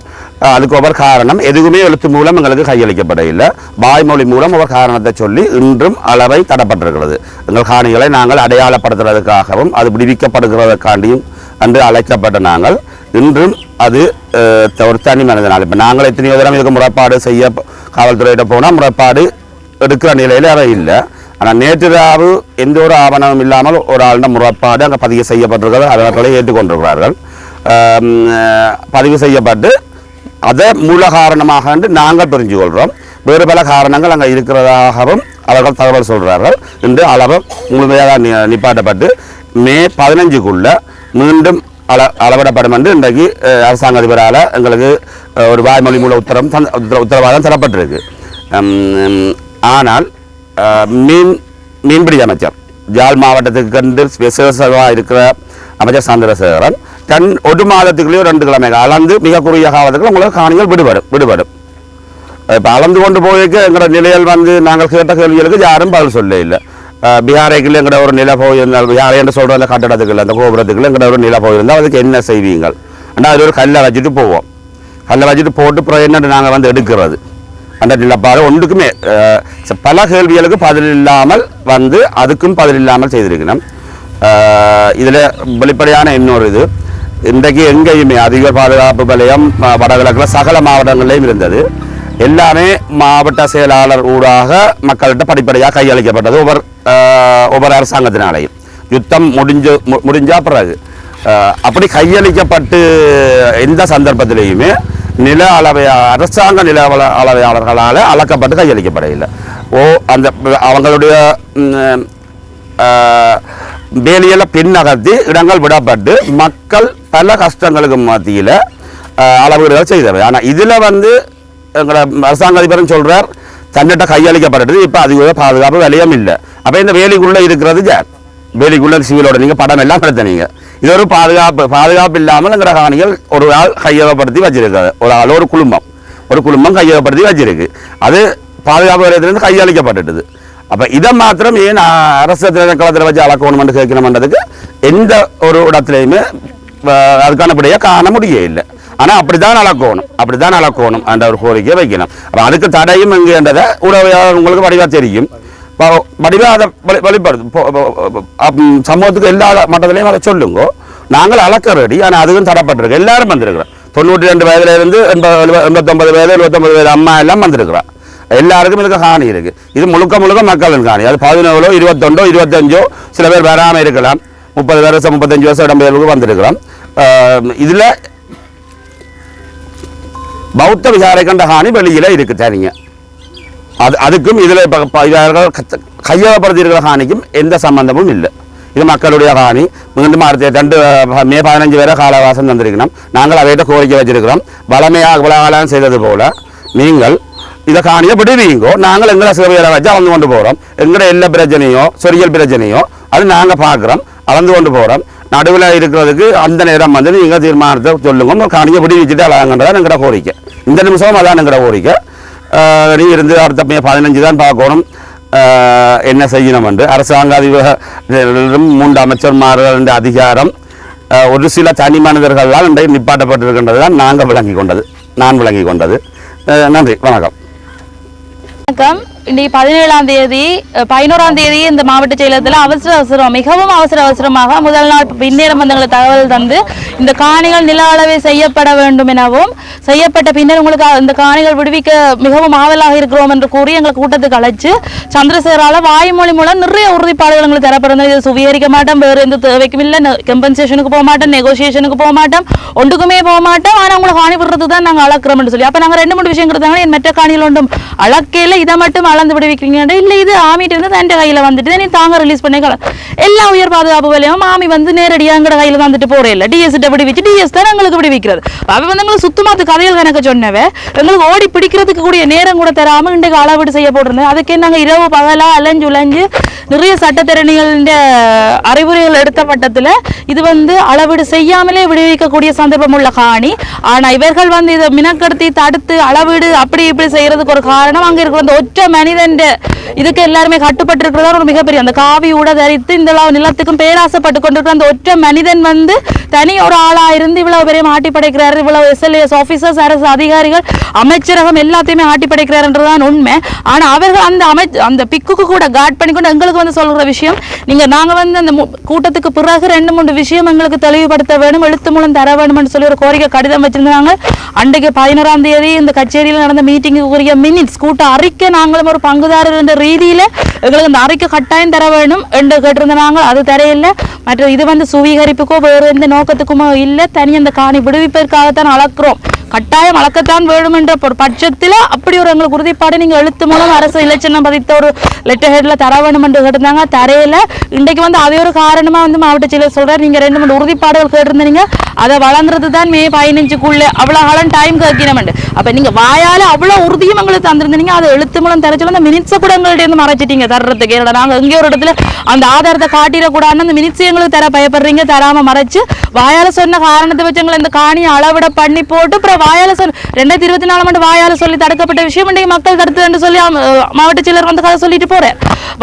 அதுக்கு ஒவ்வொரு காரணம் எதுவுமே எழுத்து மூலம் எங்களுக்கு கையளிக்கப்படவில்லை. வாய்மொழி மூலம் ஒவ்வொரு காரணத்தை சொல்லி இன்றும் அளவை தடப்பட்டிருக்கிறது. எங்கள் காணிகளை நாங்கள் அடையாளப்படுத்துறதுக்காகவும் அது விடுவிக்கப்படுகிறதுக்காண்டியும் என்று அழைக்கப்பட்ட நாங்கள் இன்றும் அது ஒரு தனி மனிதனால் இப்போ நாங்கள் எத்தனையோ தரம் இதுக்கு முறைப்பாடு செய்ய காவல்துறையிட்ட போனால் முறைப்பாடு எடுக்கிற நிலையில் அவை இல்லை. ஆனால் நேற்று ராவு எந்த ஒரு ஆவணமும் இல்லாமல் ஒரு ஆளுட முறைப்பாடு அங்கே பதிவு செய்யப்பட்டிருக்கிறது. அவர்களை ஏற்றுக்கொண்டிருக்கிறார்கள். பதிவு செய்யப்பட்டு அதை மூல காரணமாக நாங்கள் புரிஞ்சு கொள்கிறோம். வேறு பல காரணங்கள் அங்கே இருக்கிறதாகவும் அவர்கள் தகவல் சொல்கிறார்கள். இன்று அளவு முழுமையாக நிப்பாட்டப்பட்டு மே 15க்குள்ள மீண்டும் அளவிடப்படும் என்று இன்றைக்கு அரசாங்க அதிபரால் எங்களுக்கு ஒரு வாய்மொழி மூல உத்தரவாதம் தரப்பட்டிருக்கு. ஆனால் மீன்பிடி அமைச்சர் ஜாழ் மாவட்டத்துக்கு கண்டு விசேஷமாக இருக்கிற அமைச்சர் சந்திரசேகரன் ஒரு மாதத்துக்குள்ளேயோ 2 கிழமைகள் அளந்து மிக குறுகிய காலத்துக்கு உங்களுக்கு காணிகள் விடுபடும். இப்போ அளந்து கொண்டு போய்க்க எங்களோட நிலையில் வந்து நாங்கள் கேட்ட கேள்விகளுக்கு யாரும் பதில் சொல்ல இல்லை. பீகாரைக்குள்ள எங்கட ஒரு நிலை போயிருந்தால் பீகாரை என்று சொல்கிற அந்த கட்டடத்துக்குள்ள அந்த கோபுரத்துக்குள்ள எங்கட ஒரு நிலை போயிருந்தால் அதுக்கு என்ன செய்வீங்கள்? ஆனால் அது ஒரு கல்லை வச்சுட்டு போவோம். கல்லை வச்சுட்டு போட்டு அப்புறம் என்ன நாங்கள் வந்து எடுக்கிறது அந்த நிலப்பாடு ஒன்றுக்குமே பல கேள்விகளுக்கு பதில் இல்லாமல் வந்து அதுக்கும் பதில் இல்லாமல் செய்திருக்கணும். இதில் வெளிப்படையான இன்னொரு இது இன்றைக்கு எங்கேயுமே அதிக பாதுகாப்பு வலயம் வடகிழக்கில் சகல மாவட்டங்களிலையும் இருந்தது. எல்லாமே மாவட்ட செயலாளர் ஊடாக மக்கள்கிட்ட படிப்படியாக கையளிக்கப்பட்டது ஒவ்வொரு அரசாங்கத்தினாலையும். யுத்தம் முடிஞ்சா பிறகு அப்படி கையளிக்கப்பட்டு எந்த சந்தர்ப்பத்திலையுமே நில அரசாங்க நில அளவையாளர்களால் அளக்கப்பட்டு கையளிக்கப்படவில்லை. அந்த அவங்களுடைய வேலையில பின்னகர்த்தி இடங்கள் விடப்பட்டு மக்கள் பல கஷ்டங்களுக்கு மத்தியில் அளவீடுகள் செய்தவை. ஆனால் இதில் எங்களை அரசாங்க அதிபரும் சொல்றார் தன்னிட்ட கையளிக்கப்பட்டது. இப்போ அதிக பாதுகாப்பு விலையும் இல்லை. அப்போ இந்த வேலிக்குள்ளே இருக்கிறது யார்? வேலிக்குள்ள சிவிலோட நீங்கள் படம் எல்லாம் கிடைத்தனீங்க. இது ஒரு பாதுகாப்பு இல்லாமல் எங்கிற காணிகள் ஒரு ஆள் கையகப்படுத்தி வச்சிருக்காது. ஒரு ஆள் ஒரு குடும்பம் கையகப்படுத்தி வச்சிருக்கு. அது பாதுகாப்பு வலயத்திலிருந்து கையளிக்கப்பட்டுது. அப்போ இதை மாத்திரம் ஏன் அரசு திணைக்களத்தில் வச்சு அளக்கணும்னு கேட்கணும்ன்றதுக்கு எந்த ஒரு இடத்துலையுமே அதுக்கான படியாக காண முடிய இல்லை. ஆனால் அப்படித்தான் அளக்கணும் என்ற ஒரு கோரிக்கையை வைக்கணும். அப்போ அதுக்கு தடையும் எங்கேன்றதை உறவையாளர் உங்களுக்கு வடிவாக தெரியும். வடிவாக அதை வெளிப்படுத்து சமூகத்துக்கு எல்லா மட்டத்திலையும் அதை சொல்லுங்க. நாங்கள் அளக்க ரெடி. ஆனால் அதுவும் தடப்பட்டிருக்கு. எல்லாரும் வந்திருக்கிறோம். 92 வயதுலேருந்து 89 வயது 79 வயது அம்மா எல்லாம் வந்திருக்கிறோம். எல்லாருக்கும் இதுக்கு காணி இருக்கு. இது முழுக்க மக்களின் காணி. அது 17 21 25 சில பேர் வராமல் இருக்கலாம். 30 வருஷம் 35 வருஷம் இடம்பெயர்வுக்கு வந்திருக்கிறோம். இதில் பௌத்த விசாரை கண்ட காணி வெளியில இருக்கு தனிங்க. அதுக்கும் இதில் கையகப்படுத்தி இருக்கிற காணிக்கும் எந்த சம்பந்தமும் இல்லை. இது மக்களுடைய காணி. மீண்டும் அடுத்த மே 15 வரை காலவாசம் தந்திருக்கணும். நாங்கள் அவையிட்ட கோரிக்கை வச்சிருக்கிறோம். வளமையாக செய்தது போல நீங்கள் இதை காணியை விடுவீங்கோ. நாங்கள் எங்களை சேவையை வச்சு அளந்து கொண்டு போகிறோம். எங்களோட எல்லா பிரச்சனையோ சொரியல் பிரச்சனையோ அது நாங்கள் பார்க்குறோம், அளந்து கொண்டு போகிறோம். நடுவில் இருக்கிறதுக்கு அந்த நேரம் நீங்கள் தீர்மானத்தை சொல்லுங்க. காணியை விடுவிச்சுட்டு அழகாங்கன்றதான் எங்களோட கோரிக்கை. இந்த நிமிஷம் அதான் எங்களோட கோரிக்கை. நீ இருந்து அடுத்த மே 15 தான் பார்க்கணும் என்ன செய்யணும் என்று. அரசாங்க அதிபர்களும் 3 அமைச்சர்மார்கள் அதிகாரம் ஒரு சில தனி மனிதர்களால் இன்றைக்கு நிப்பாட்டப்பட்டிருக்கின்றது தான் நான் விளங்கி கொண்டது. நன்றி, வணக்கம். வணக்கம். இன்றைக்கு 17ஆம் தேதி 11ஆம் தேதி இந்த மாவட்ட செயலகத்தில் மிகவும் அவசரமாக முதல் நாள் பின்னேறம் வந்தவங்களை தகவல் தந்து இந்த காணிகள் நில அளவை செய்யப்பட வேண்டும் எனவும் செய்யப்பட்ட பின்னர் உங்களுக்கு இந்த காணிகள் விடுவிக்க மிகவும் ஆவலாக இருக்கிறோம் என்று கூறி எங்களை கூட்டத்துக்கு அழைச்சு சந்திரசேகரால வாய்மொழி மூலம் நிறைய உறுதிப்பாடுகள் எங்களுக்கு தரப்படுறது. இதை சுவீகரிக்க மாட்டோம், வேறு எந்த தேவைக்கும் இல்லை, கம்பன்சேஷனுக்கு போக மாட்டோம், நெகோசியேஷனுக்கு போக மாட்டோம், ஒன்றுக்குமே போக மாட்டோம். ஆனால் உங்களை காணி விடுறது தான் நாங்கள் அளக்கிறோம் சொல்லி அப்போ நாங்கள் 2-3 விஷயம் கொடுத்தாங்க. என் மற்ற காணிகள் ஒன்றும் அளக்கையில் இதை மட்டும் அளந்து விடுவிக்கிறீங்க. இல்லை, இது ஆமிட்டு இருந்து தன் கையில் வந்துட்டு நீ தாங்க ரிலீஸ் பண்ணிக்கலாம். எல்லா உயர் பாதுகாப்பு வேலையும் ஆமி நேரடியாக எங்கட கையில் வந்துட்டு போறேன் இல்லை. டிஎஸ் விடுவிச்சு டிஎஸ் தான் எங்களுக்கு விடுவிக்கிறது. அவ எங்களுக்கு சுத்தமாக கதைகள் கணக்கு சொன்னவே எங்களுக்கு ஓடி பிடிக்கிறதுக்கு கூடிய நேரம் கூட தராமல் இன்றைக்கு அளவீடு செய்ய போட்டிருந்தேன். அதுக்கே நாங்கள் இரவு பகலா அலைஞ்சு நிறைய சட்டத்திறனிகளின் அறிவுரைகள் எடுத்த பட்டத்தில் இது அளவீடு செய்யாமலே விடுவிக்கக்கூடிய சந்தர்ப்பம் உள்ள காணி. ஆனால் இவர்கள் இதை மினக்கடுத்தி தடுத்து அளவீடு அப்படி இப்படி செய்யறதுக்கு ஒரு காரணம் அங்கே இருக்கிற அந்த ஒற்றை மனிதன் இதுக்கு எல்லாருமே கட்டுப்பட்டு இருக்கிறதா ஒரு மிகப்பெரிய அந்த காவி ஊட தரித்து இந்த நிலத்துக்கும் பேராசப்பட்டு கொண்டிருக்கிற அந்த ஒற்றை மனிதன் தனி ஒரு ஆளா இருந்து இவ்வளவு பெரிய ஆட்டி படைக்கிறாரு. இவ்வளவு SLAS ஆபீசர்ஸ், அரசு அதிகாரிகள், அமைச்சரகம் எல்லாத்தையுமே ஆட்டி படைக்கிறாருன்றதான் உண்மை. ஆனா அவர்கள் அந்த பிக்குக்கு கூட காட் பண்ணிக்கொண்டு எங்களுக்கு சொல்ற விஷயம், நாங்க அந்த கூட்டத்துக்கு பிறகு 2-3 விஷயம் எங்களுக்கு தெளிவுபடுத்த வேணும், எழுத்து மூலம் தர வேணும்னு சொல்லி ஒரு கோரிக்கை கடிதம் வச்சிருந்தாங்க. அன்றைக்கு 11ஆம் தேதி இந்த கச்சேரியில் நடந்த மீட்டிங்குரிய மினிட்ஸ் கூட்ட அறிக்கை நாங்களும் ஒரு பங்குதாரர் என்ற ரீதியில எங்களுக்கு அந்த அறிக்கை கட்டாயம் தர வேணும் என்று கேட்டிருந்தாங்க. அது தரையில்லை. மற்ற இது சுவீகரிப்புக்கோ வேறு எந்த நோக்கத்துக்குமோ இல்லை. தனி அந்த காணி விடுவிப்பதற்காகத்தான் அளக்கிறோம். கட்டாயம் அளக்கத்தான் வேணும் என்ற ஒரு பட்சத்தில் அப்படி ஒரு எங்களுக்கு உறுதிப்பாடு நீங்கள் எழுத்து மூலம் அரசு இலச்சினம் பதித்த ஒரு லெட்டர் ஹெட்ல தர வேணும் என்று கேட்டிருந்தாங்க. தரையில இன்றைக்கு அதே ஒரு காரணமா மாவட்ட செயலர் சொல்றாரு, நீங்க 2-3 உறுதிப்பாடுகள் கேட்டிருந்தீங்க, அதை வளர்ந்துறது தான் மே 15க்குள்ள அவ்வளவு காலம் டைம் கேட்கணும். அப்ப நீங்க வாயால அவ்வளவு உறுதியும் எங்களுக்கு தந்திருந்தீங்க, அதை எழுத்து மூலம் தர சொல்ல அந்த மினிட்ஸை கூட எங்கள்ட்ட இருந்து மறைச்சிட்டீங்க தர்றதுக்கு. நாங்க எங்கேயோ ஒரு இடத்துல அந்த ஆதாரத்தை காட்டிடக்கூடாதுன்னு அந்த மினிட்ஸ் எங்களுக்கு தர பயப்படுறீங்க, தராம மறைச்சு வாயால சொன்ன காரணத்தை வச்சு எங்களை இந்த காணியை அளவிட பண்ணி போட்டு அப்புறம் வாயால 2024 ஆண்டு வாயால சொல்லி தடுக்கப்பட்ட விஷயம் இன்றைக்கு மக்கள் தடுத்து சொல்லி மாவட்ட செயலர் கதை சொல்லிட்டு போறேன்.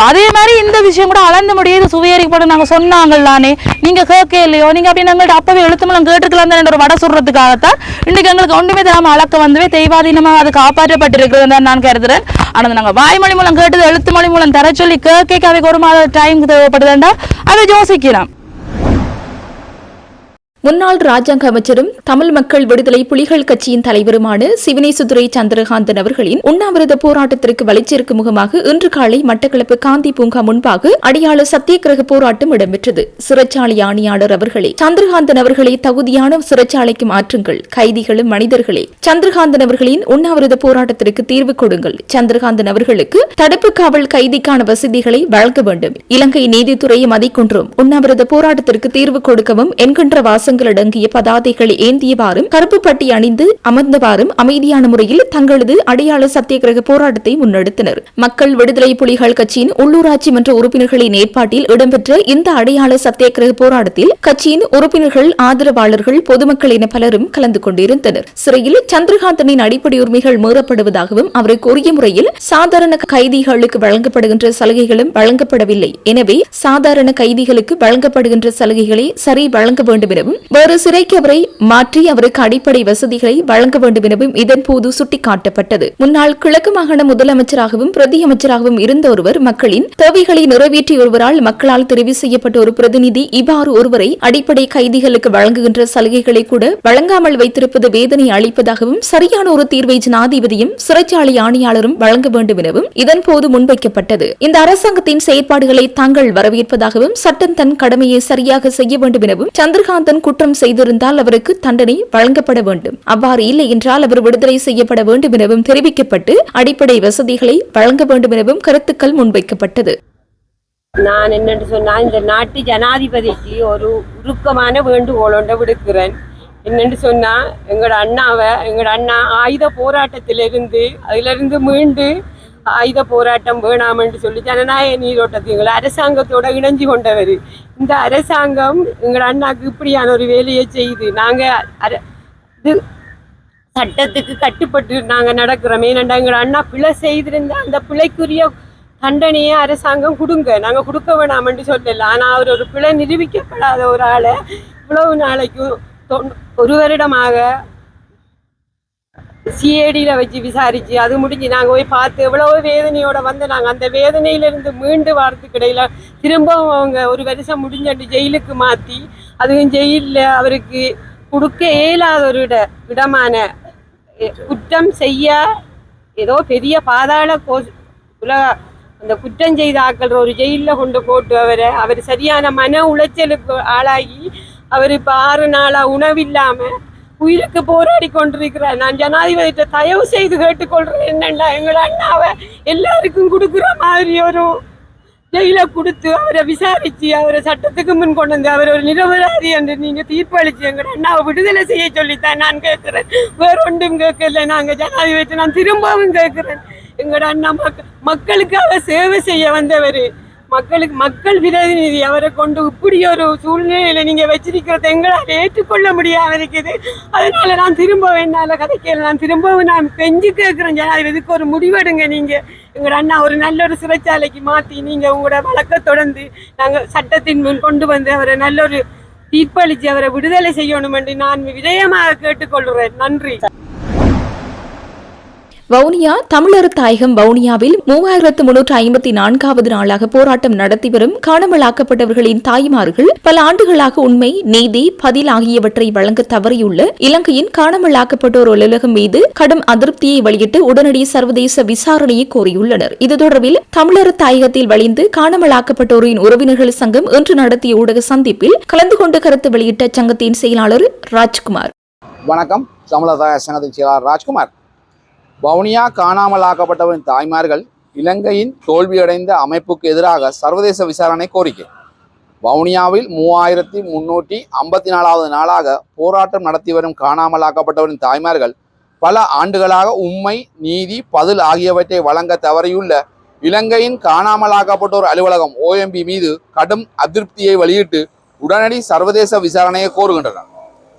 அதே மாதிரி இந்த விஷயம் கூட அளந்து முடியாது சுவீகரிக்கப்படும் நாங்க சொன்னாங்கல்லானே, நீங்க கேட்க இல்லையோ, நீங்க அப்படின்னு எங்கள்ட்ட அப்பவே எழுத்து மூலம் கேட்டுக்கலாம் தான் ஒரு வடை சொல்றதுக்காகத்தான் இன்னைக்கு எங்களுக்கு ஒன்றுமே தராம அளக்க தெய்வாதீனமாக அது காப்பாற்றப்பட்டிருக்கிறது நான் கருதுறேன். ஆனா நாங்க வாய்மொழி மூலம் கேட்டது எழுத்து மொழி மூலம் தர சொல்லி கேட்க அவைக்கு ஒரு மாத டைம் தேவைப்படுதுண்டா அதை யோசிக்கலாம். முன்னாள் ராஜாங்க அமைச்சரும் தமிழ் மக்கள் விடுதலை புலிகள் கட்சியின் தலைவருமான சிவனேசுதுரை சந்திரகாந்தன் அவர்களின் உண்ணாவிரத போராட்டத்திற்கு வலிச்சேர்க்கும் முகமாக இன்று காலை மட்டக்களப்பு காந்தி பூங்கா முன்பாக அடையாள சத்தியகிரக போராட்டம் இடம்பெற்றது. சிறைச்சாலை ஆணையாளர் அவர்களே, சந்திரகாந்தன் அவர்களை தகுதியான சிறைச்சாலைக்கு மாற்றுங்கள். கைதிகளும் மனிதர்களே, சந்திரகாந்தன் அவர்களின் உண்ணாவிரத போராட்டத்திற்கு தீர்வு கொடுங்கள். சந்திரகாந்தன் அவர்களுக்கு தடுப்பு காவல் கைதிக்கான வசதிகளை வழங்க வேண்டும். இலங்கை நீதித்துறையை மதிக்கொன்றும் உண்ணாவிரத போராட்டத்திற்கு தீர்வு கொடுக்கவும் என்கின்ற வாசகங்கள் அடங்கிய பதாதைகளை ஏந்தியவாறும் கருப்பு பட்டி அணிந்து அமர்ந்தவாறும் அமைதியான முறையில் தங்களது அடையாள சத்தியகிரக போராட்டத்தை முன்னெடுத்தனர். மக்கள் விடுதலை புலிகள் கட்சியின் உள்ளூராட்சி மன்ற உறுப்பினர்களின் ஏற்பாட்டில் இடம்பெற்ற இந்த அடையாள சத்தியகிரக போராட்டத்தில் கட்சியின் உறுப்பினர்கள், ஆதரவாளர்கள், பொதுமக்கள் என பலரும் கலந்து கொண்டிருந்தனர். சிறையில் சந்திரகாந்தனின் அடிப்படை உரிமைகள் மீறப்படுவதாகவும் அவருக்கு உரிய முறையில் சாதாரண கைதிகளுக்கு வழங்கப்படுகின்ற சலுகைகளும் வழங்கப்படவில்லை. எனவே சாதாரண கைதிகளுக்கு வழங்கப்படுகின்ற சலுகைகளை சரி வழங்க வேண்டும் எனவும் வேறு சிறைக்கு அவரை மாற்றி அவருக்கு அடிப்படை வசதிகளை வழங்க வேண்டும் எனவும் இதன்போது சுட்டிக்காட்டப்பட்டது. முன்னாள் கிழக்கு மாகாண முதலமைச்சராகவும் பிரதி அமைச்சராகவும் இருந்த ஒருவர் மக்களின் தேவைகளை நிறைவேற்றிய ஒருவரால் மக்களால் தெரிவு செய்யப்பட்ட ஒரு பிரதிநிதி இவ்வாறு ஒருவரை அடிப்படை கைதிகளுக்கு வழங்குகின்ற சலுகைகளை கூட வழங்காமல் வைத்திருப்பது வேதனை அளிப்பதாகவும் சரியான ஒரு தீர்வை ஜனாதிபதியும் சிறைச்சாலை ஆணையாளரும் வழங்க வேண்டும் எனவும் இதன்போது முன்வைக்கப்பட்டது. இந்த அரசாங்கத்தின் செயற்பாடுகளை தாங்கள் வரவேற்பதாகவும் சட்டம் தன் கடமையை சரியாக செய்ய வேண்டும் எனவும் சந்திரகாந்தன் குற்றம் செய்திருந்தால் அவருக்கு தண்டனை வழங்கப்பட வேண்டும். அவ்வாறு இல்லை என்றால் அவர் விடுதலை செய்யப்பட வேண்டும் எனவும் தெரிவிக்கப்பட்டு அடிப்படை வசதிகளை வழங்க வேண்டும் எனவும் கருத்துக்கள் முன்வைக்கப்பட்டது. நான் என்னென்று சொன்னால் இந்த நாட்டு ஜனாதிபதிக்கு ஒரு உருக்கமான வேண்டுகோளோட விடுக்கிறேன். என்னென்று சொன்னால் எங்களோட அண்ணா ஆயுத போராட்டத்திலிருந்து அதிலிருந்து மீண்டு ஆயுத போராட்டம் வேணாம் என்று சொல்லி ஜனநாயக நீரோட்டத்தை அரசாங்கத்தோட இணைஞ்சு கொண்டவர். இந்த அரசாங்கம் எங்கள் அண்ணாக்கு இப்படியான ஒரு வேலையை செய்து நாங்கள் இது சட்டத்துக்கு கட்டுப்பட்டு நாங்கள் நடக்கிறோம். ஏனென்றா எங்கள் அண்ணா பிழை செய்திருந்த அந்த பிழைக்குரிய தண்டனையை அரசாங்கம் கொடுங்க, நாங்கள் கொடுக்க வேணாம் என்று சொல்லல. ஆனால் அவர் ஒரு பிழை நிரூபிக்கப்படாத ஒரு ஆளை இவ்வளவு நாளைக்கும் ஒரு வருடமாக சிஐடியில் வச்சு விசாரிச்சு அது முடிஞ்சு நாங்கள் போய் பார்த்து எவ்வளவு வேதனையோட வந்து நாங்கள் அந்த வேதனையிலிருந்து மீண்டு வாரத்துக்கு இடையில திரும்பவும் அவங்க ஒரு வருஷம் முடிஞ்சாண்டு ஜெயிலுக்கு மாற்றி அதுவும் ஜெயிலில் அவருக்கு கொடுக்க இயலாத ஒரு இடமான குற்றம் செய்ய ஏதோ பெரிய பாதாள உலக அந்த குற்றம் செய்த ஆக்கள் ஒரு ஜெயிலில் கொண்டு போட்டு அவர் சரியான மன உளைச்சலுக்கு ஆளாகி அவர் இப்போ 6 நாளாக உணவில்லாமல் உயிருக்கு போராடி கொண்டிருக்கிறார். நான் ஜனாதிபதிட்ட தயவு செய்து கேட்டுக்கொள்றேன், என்னண்டா எங்கள் அண்ணாவை எல்லாருக்கும் கொடுக்குற மாதிரி ஒரு ஜெயில கொடுத்து அவரை விசாரிச்சு அவரை சட்டத்துக்கு முன் கொண்டு வந்து அவர் ஒரு நிரபராதி என்று நீங்க தீர்ப்பளிச்சு எங்கள் அண்ணாவை விடுதலை செய்ய சொல்லித்தான் நான் கேட்கிறேன். வேற ஒன்றும் கேட்கல. நாங்க ஜனாதிபதி நான் திரும்பவும் கேட்கிறேன், எங்களோட அண்ணா மக்களுக்காக சேவை செய்ய வந்தவர், மக்கள் பிரதிநிதி, அவரை கொண்டு இப்படி ஒரு சூழ்நிலையில நீங்க வச்சிருக்கிறது எங்களால் ஏற்றுக்கொள்ள முடியாம இருக்குது. அதனால நான் திரும்ப என்னால கதைக்கல, நான் திரும்பவும் நான் பெஞ்சு கேட்கிறேன், ஜனாதிபதிக்கு ஒரு முடிவெடுங்க. நீங்க எங்களோட அண்ணா ஒரு நல்ல ஒரு சிறைச்சாலைக்கு மாற்றி நீங்க உங்களோட வழக்க தொடர்ந்து நாங்கள் சட்டத்தின் முன் கொண்டு வந்து அவரை நல்ல ஒரு தீர்ப்பளிச்சு அவரை விடுதலை செய்யணும் என்று நான் விஜயமாக கேட்டுக்கொள்கிறேன். நன்றி. வவுனியா தமிழர் தாயகம் வவுனியாவில் 3354வது நாளாக போராட்டம் நடத்தி வரும் காணாமலாக்கப்பட்டவர்களின் தாய்மார்கள் பல ஆண்டுகளாக உண்மை, நீதி, பதில் ஆகியவற்றை வழங்க தவறியுள்ள இலங்கையின் காணாமலாக்கப்பட்டோர் அலுவலகம் மீது கடும் அதிருப்தியை வெளியிட்டு உடனடி சர்வதேச விசாரணையை கோரியுள்ளனர். இது தொடர்பில் தமிழர் தாயகத்தில் வழிந்து காணாமலாக்கப்பட்டோரின் உறவினர்கள் சங்கம் இன்று நடத்திய ஊடக சந்திப்பில் கலந்து கொண்டு கருத்து வெளியிட்ட சங்கத்தின் செயலாளர் ராஜ்குமார். வணக்கம். தமிழர் தாயக சங்கத்தின் செயலாளர் ராஜ்குமார். வவுனியா காணாமலாக்கப்பட்டவரின் தாய்மார்கள் இலங்கையின் தோல்வியடைந்த அமைப்புக்கு எதிராக சர்வதேச விசாரணை கோரிக்கை. வவுனியாவில் 3354வது நாளாக போராட்டம் நடத்தி வரும் காணாமலாக்கப்பட்டவரின் தாய்மார்கள் பல ஆண்டுகளாக உண்மை, நீதி, பதில் ஆகியவற்றை வழங்க தவறியுள்ள இலங்கையின் காணாமலாக்கப்பட்டோர் அலுவலகம் OMB மீது கடும் அதிருப்தியை வெளியிட்டு உடனடி சர்வதேச விசாரணையை கோருகின்றனர்.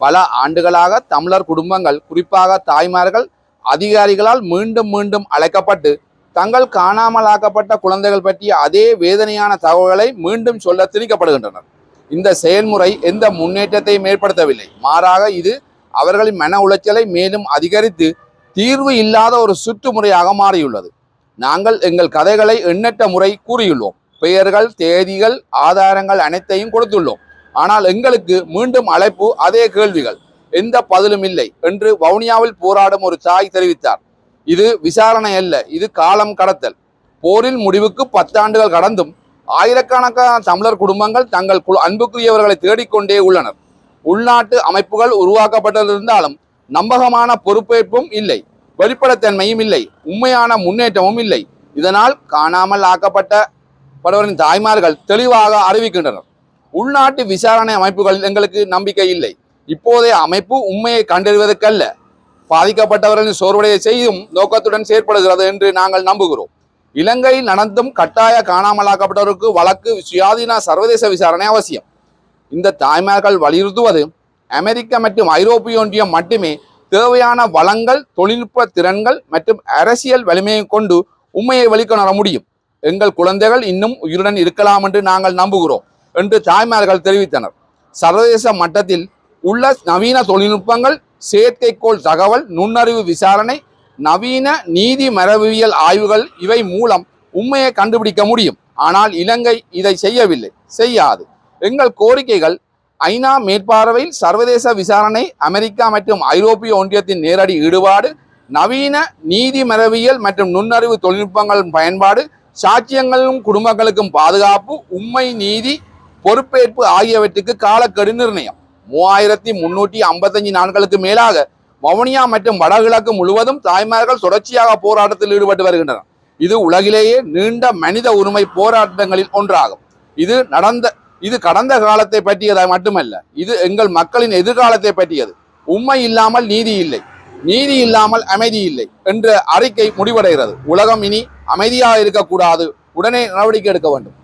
பல ஆண்டுகளாக தமிழர் குடும்பங்கள், குறிப்பாக தாய்மார்கள் அதிகாரிகளால் மீண்டும் மீண்டும் அழைக்கப்பட்டு தங்கள் காணாமலாக்கப்பட்ட குழந்தைகள் பற்றிய அதே வேதனையான தகவல்களை மீண்டும் சொல்ல திணிக்கப்படுகின்றனர். இந்த செயல்முறை எந்த முன்னேற்றத்தையும் ஏற்படுத்தவில்லை. மாறாக இது அவர்களின் மன உளைச்சலை மேலும் அதிகரித்து தீர்வு இல்லாத ஒரு சுற்றுமுறையாக மாறியுள்ளது. நாங்கள் எங்கள் கதைகளை எண்ணற்ற முறை கூறியுள்ளோம். பெயர்கள், தேதிகள், ஆதாரங்கள் அனைத்தையும் கொடுத்துள்ளோம். ஆனால் எங்களுக்கு மீண்டும் அழைப்பு, அதே கேள்விகள், எந்த பதிலும் இல்லை என்று வவுனியாவில் போராடும் ஒரு தாய் தெரிவித்தார். இது விசாரணை அல்ல, இது காலம் கடத்தல். போரில் முடிவுக்கு 10 ஆண்டுகள் கடந்தும் ஆயிரக்கணக்கான தமிழர் குடும்பங்கள் தங்கள் அன்புக்குரியவர்களை தேடிக்கொண்டே உள்ளனர். உள்நாட்டு அமைப்புகள் உருவாக்கப்பட்டிருந்தாலும் நம்பகமான பொறுப்பேற்பும் இல்லை, வெளிப்படைத்தன்மையும் இல்லை, உண்மையான முன்னேற்றமும் இல்லை. இதனால் காணாமல் ஆக்கப்பட்டவரின் தாய்மார்கள் தெளிவாக அறிவிக்கின்றனர். உள்நாட்டு விசாரணை அமைப்புகளில் எங்களுக்கு நம்பிக்கை இல்லை. இப்போதைய அமைப்பு உண்மையை கண்டறிவதற்கல்ல, பாதிக்கப்பட்டவர்களின் சோர்வடைய செய்யும் நோக்கத்துடன் செயற்படுகிறது என்று நாங்கள் நம்புகிறோம். இலங்கையில் நடந்தும் கட்டாய காணாமலாக்கப்பட்டவருக்கு வழக்கு சுயாதீன சர்வதேச விசாரணை அவசியம். இந்த தாய்மார்கள் வலியுறுத்துவது அமெரிக்கா மற்றும் ஐரோப்பிய ஒன்றியம் மட்டுமே தேவையான வளங்கள், தொழில்நுட்ப திறன்கள் மற்றும் அரசியல் வலிமையை கொண்டு உண்மையை வெளிக்கொணர முடியும். எங்கள் குழந்தைகள் இன்னும் உயிருடன் இருக்கலாம் என்று நாங்கள் நம்புகிறோம் என்று தாய்மார்கள் தெரிவித்தனர். சர்வதேச மட்டத்தில் உள்ள நவீன தொழில்நுட்பங்கள், செயற்கைக்கோள் தகவல், நுண்ணறிவு விசாரணை, நவீன நீதி மரபியல் ஆய்வுகள் இவை மூலம் உண்மையை கண்டுபிடிக்க முடியும். ஆனால் இலங்கை இதை செய்யவில்லை, செய்யாது. எங்கள் கோரிக்கைகள் ஐநா மேற்பார்வையில் சர்வதேச விசாரணை, அமெரிக்கா மற்றும் ஐரோப்பிய ஒன்றியத்தின் நேரடி ஈடுபாடு, நவீன நீதி மரபியல் மற்றும் நுண்ணறிவு தொழில்நுட்பங்களின் பயன்பாடு, சாட்சியங்களும் குடும்பங்களுக்கும் பாதுகாப்பு, உண்மை, நீதி, பொறுப்பேற்பு ஆகியவற்றுக்கு காலக்கெடு நிர்ணயம். 3355 நாட்களுக்கு மேலாக வவுனியா மற்றும் வடகிழக்கு முழுவதும் தாய்மார்கள் தொடர்ச்சியாக போராட்டத்தில் ஈடுபட்டு வருகின்றனர். இது உலகிலேயே நீண்ட மனித உரிமை போராட்டங்களில் ஒன்றாகும். இது கடந்த காலத்தை பற்றியது மட்டுமல்ல, இது எங்கள் மக்களின் எதிர்காலத்தை பற்றியது. உண்மை இல்லாமல் நீதி இல்லை, நீதி இல்லாமல் அமைதி இல்லை என்ற அறிக்கை முடிவடைகிறது. உலகம் இனி அமைதியாக இருக்கக்கூடாது, உடனே நடவடிக்கை எடுக்க வேண்டும்.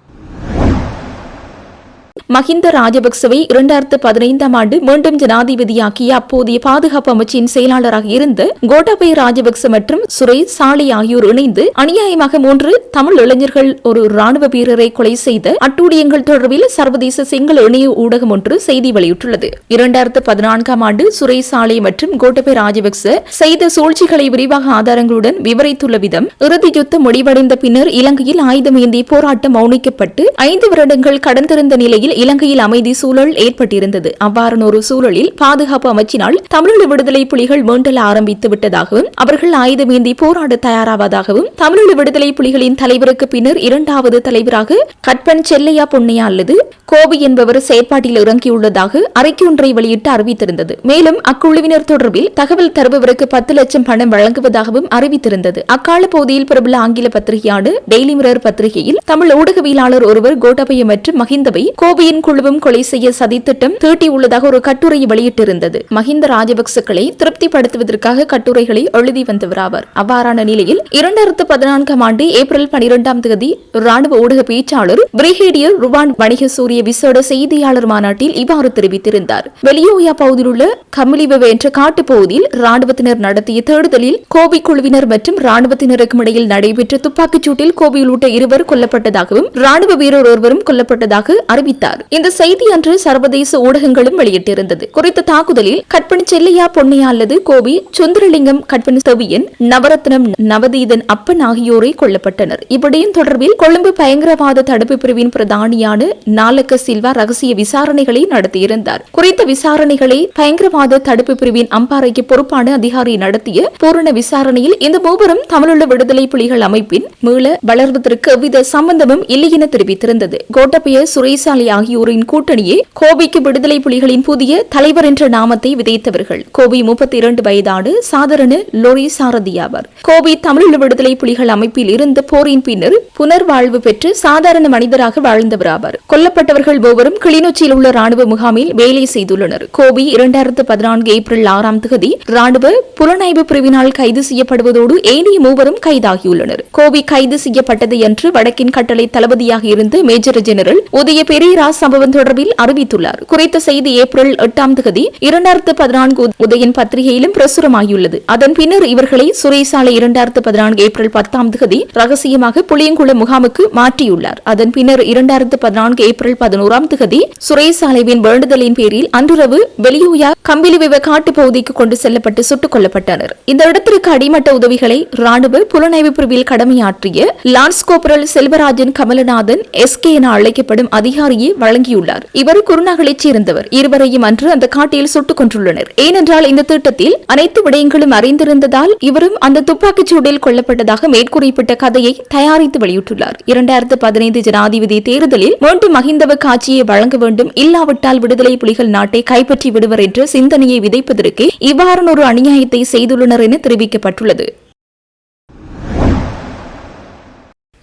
மஹிந்த ராஜபக்சவை 2015ஆம் ஆண்டு மீண்டும் ஜனாதிபதியாக்கிய அப்போதைய பாதுகாப்பு அமைச்சின் செயலாளராக இருந்த கோட்டாபய ராஜபக்ச மற்றும் சுரேஷ் சாலி ஆகியோர் இணைந்து அநியாயமாக 3 தமிழ் இளைஞர்கள் ஒரு ராணுவ வீரரை கொலை செய்த அட்டூழியங்கள் தொடர்பில் சர்வதேச சிங்கள இணைய ஊடகம் ஒன்று செய்தி வெளியிட்டுள்ளது. 2014ஆம் ஆண்டு சுரேஷ் சாலி மற்றும் கோட்டாபய ராஜபக்ச செய்த சூழ்ச்சிகளை விரிவாக ஆதாரங்களுடன் விவரித்துள்ள விதம், இறுதி யுத்தம் முடிவடைந்த பின்னர் இலங்கையில் ஆயுதமேந்திய போராட்டம் மௌனிக்கப்பட்டு 5 வருடங்கள் கடந்திருந்த நிலையில் இலங்கையில் அமைதி சூழல் ஏற்பட்டிருந்தது. அவ்வாறான ஒரு சூழலில் பாதுகாப்பு அமைச்சினால் தமிழீழ விடுதலை புலிகள் மீண்டல ஆரம்பித்து விட்டதாகவும் அவர்கள் ஆயுதமேந்தி போராட தயாராவதாகவும் தமிழீழ விடுதலை புலிகளின் தலைவருக்கு பின்னர் 2வது தலைவராக கட்பன் செல்லையா பொன்னையா அல்லது கோபி என்பவர் செயற்பாட்டில் இறங்கியுள்ளதாக அறிக்கை ஒன்றை வெளியிட்டு அறிவித்திருந்தது. மேலும் அக்குழுவினர் தொடர்பில் தகவல் தருபவருக்கு 10 லட்சம் பணம் வழங்குவதாகவும் அறிவித்திருந்தது. அக்கால பகுதியில் பிரபல ஆங்கில பத்திரிகையான டெய்லி மிரர் பத்திரிகையில் தமிழ் ஊடகவியலாளர் ஒருவர் கோட்டாபய மற்றும் மஹிந்தவை கோபியின் குழுவும் கொலை செய்ய சதித்திட்டம் தீட்டியுள்ளதாக ஒரு கட்டுரையை வெளியிட்டிருந்தது. மஹிந்த ராஜபக்சக்களை திருப்திப்படுத்துவதற்காக கட்டுரைகளை எழுதி வந்தவராவர். அவ்வாறான நிலையில் 2014ஆம் ஆண்டு ஏப்ரல் 12ஆம் தேதி ராணுவ ஊடக பேச்சாளர் பிரிகேடியர் ருவான் வணிகசூரிய விசேட செய்தியாளர் மாநாட்டில் இவ்வாறு தெரிவித்திருந்தார். வெளியோயா பகுதியில் உள்ள கமிலிவெவ என்ற காட்டுப் பகுதியில் ராணுவத்தினர் நடத்திய தேடுதலில் கோபி குழுவினர் மற்றும் ராணுவத்தினருக்கும் இடையில் நடைபெற்ற துப்பாக்கிச் சூட்டில் கோபியில் உள்ள 2 கொல்லப்பட்டதாகவும் ராணுவ வீரர் ஒருவரும் கொல்லப்பட்டதாக அறிவித்தார். இந்த செய்தி அன்று சர்வதேச ஊடகங்களும் வெளியிட்டிருந்தது. குறித்த தாக்குதலில் கட்பன் செல்லையா பொன்னையா அல்லது கோபி, சுந்தரலிங்கம் கட்பன் செவியன், நவரத்னம் நவதீதன் அப்பன் ஆகியோரை கொல்லப்பட்டனர். இவ்விடயம் தொடர்பில் கொழும்பு பயங்கரவாத தடுப்பு பிரிவின் பிரதானியான நாலக்க சில்வா ரகசிய விசாரணைகளை நடத்தியிருந்தார். குறித்த விசாரணைகளை பயங்கரவாத தடுப்பு பிரிவின் அம்பாறைக்கு பொறுப்பான அதிகாரி நடத்திய பூரண விசாரணையில் இந்த மூவரும் தமிழீழ விடுதலை புலிகள் அமைப்பின் மீள வளர்வதற்கு எவ்வித சம்பந்தமும் இல்லை என தெரிவித்திருந்தது. கோட்டாபய சுரேசாலி ஆகியோரின் கூட்டணியே கோபிக்கு விடுதலை புலிகளின் புதிய தலைவர் என்ற நாமத்தை விதைத்தவர்கள். கோபி 32 வயதான சாதாரண லோரி சாரதி ஆவார். கோபி தமிழீழ விடுதலை புலிகள் அமைப்பில் இருந்த போரின் பின்னர் புனர்வாழ்வு பெற்று சாதாரண மனிதராக வாழ்ந்தவர் ஆவார். கொல்லப்பட்டவர்கள் ஒவ்வொரும் கிளிநொச்சியில் உள்ள ராணுவ முகாமில் வேலை செய்துள்ளனர். கோபி 2014 ஏப்ரல் 6ஆம் தேதி ராணுவ புலனாய்வு பிரிவினால் கைது செய்யப்படுவதோடு ஏனைய மூவரும் கைதாகியுள்ளனர். கோபி கைது செய்யப்பட்டதை அன்று வடக்கின் கட்டளை தளபதியாக இருந்த மேஜர் ஜெனரல் உதய பெரேரா சம்பவம் தொடர்பில் அறிவித்துள்ளார். குறித்த செய்தி ஏப்ரல் 8ஆம் தேதி 2014 உதயன் பத்திரிகையிலும் பிரசுரமாகியுள்ளது. அதன் பின்னர் இவர்களை சுரேசாலை 2014 ஏப்ரல் 10ஆம் தேதி ரகசியமாக புளியங்குளம் முகாமுக்கு மாற்றியுள்ளார். அதன் பின்னர் 2014 ஏப்ரல் 11ஆம் தேதி சுரேசாலைவின் வேண்டுதலின் பேரில் அன்றிரவு வெளியூயா கம்பிலிவெவ காட்டு பகுதிக்கு கொண்டு செல்லப்பட்டு சுட்டுக் கொல்லப்பட்டனர். இந்த இடத்திற்கு அடிமட்ட உதவிகளை ராணுவ புலனாய்வு பிரிவில் கடமையாற்றிய lance corporal Selvarajan Kamalanathan SK என அழைக்கப்படும் அதிகாரியே தகவலையே வழங்கியுள்ளார். இவர் குருநாகலைச் சேர்ந்தவர். இருவரையும் அன்று அந்த காட்டில் சுட்டுக் கொன்றுள்ளனர். ஏனென்றால் இந்த திட்டத்தில் அனைத்து விடயங்களும் அறிந்திருந்ததால் இவரும் அந்த துப்பாக்கிச் சூடில் கொல்லப்பட்டதாக மேற்கூறிப்பட்ட கதையை தயாரித்து வெளியிட்டுள்ளார். 2015 ஜனாதிபதி தேர்தலில் மீண்டும் மஹிந்தவுக்கு ஆட்சியை வழங்க வேண்டும், இல்லாவிட்டால் விடுதலை புலிகள் நாட்டை கைப்பற்றி விடுவர் என்ற சிந்தனையை விதைப்பதற்கு இவ்வாறான ஒரு அநியாயத்தை செய்துள்ளனர் என தெரிவிக்கப்பட்டுள்ளது.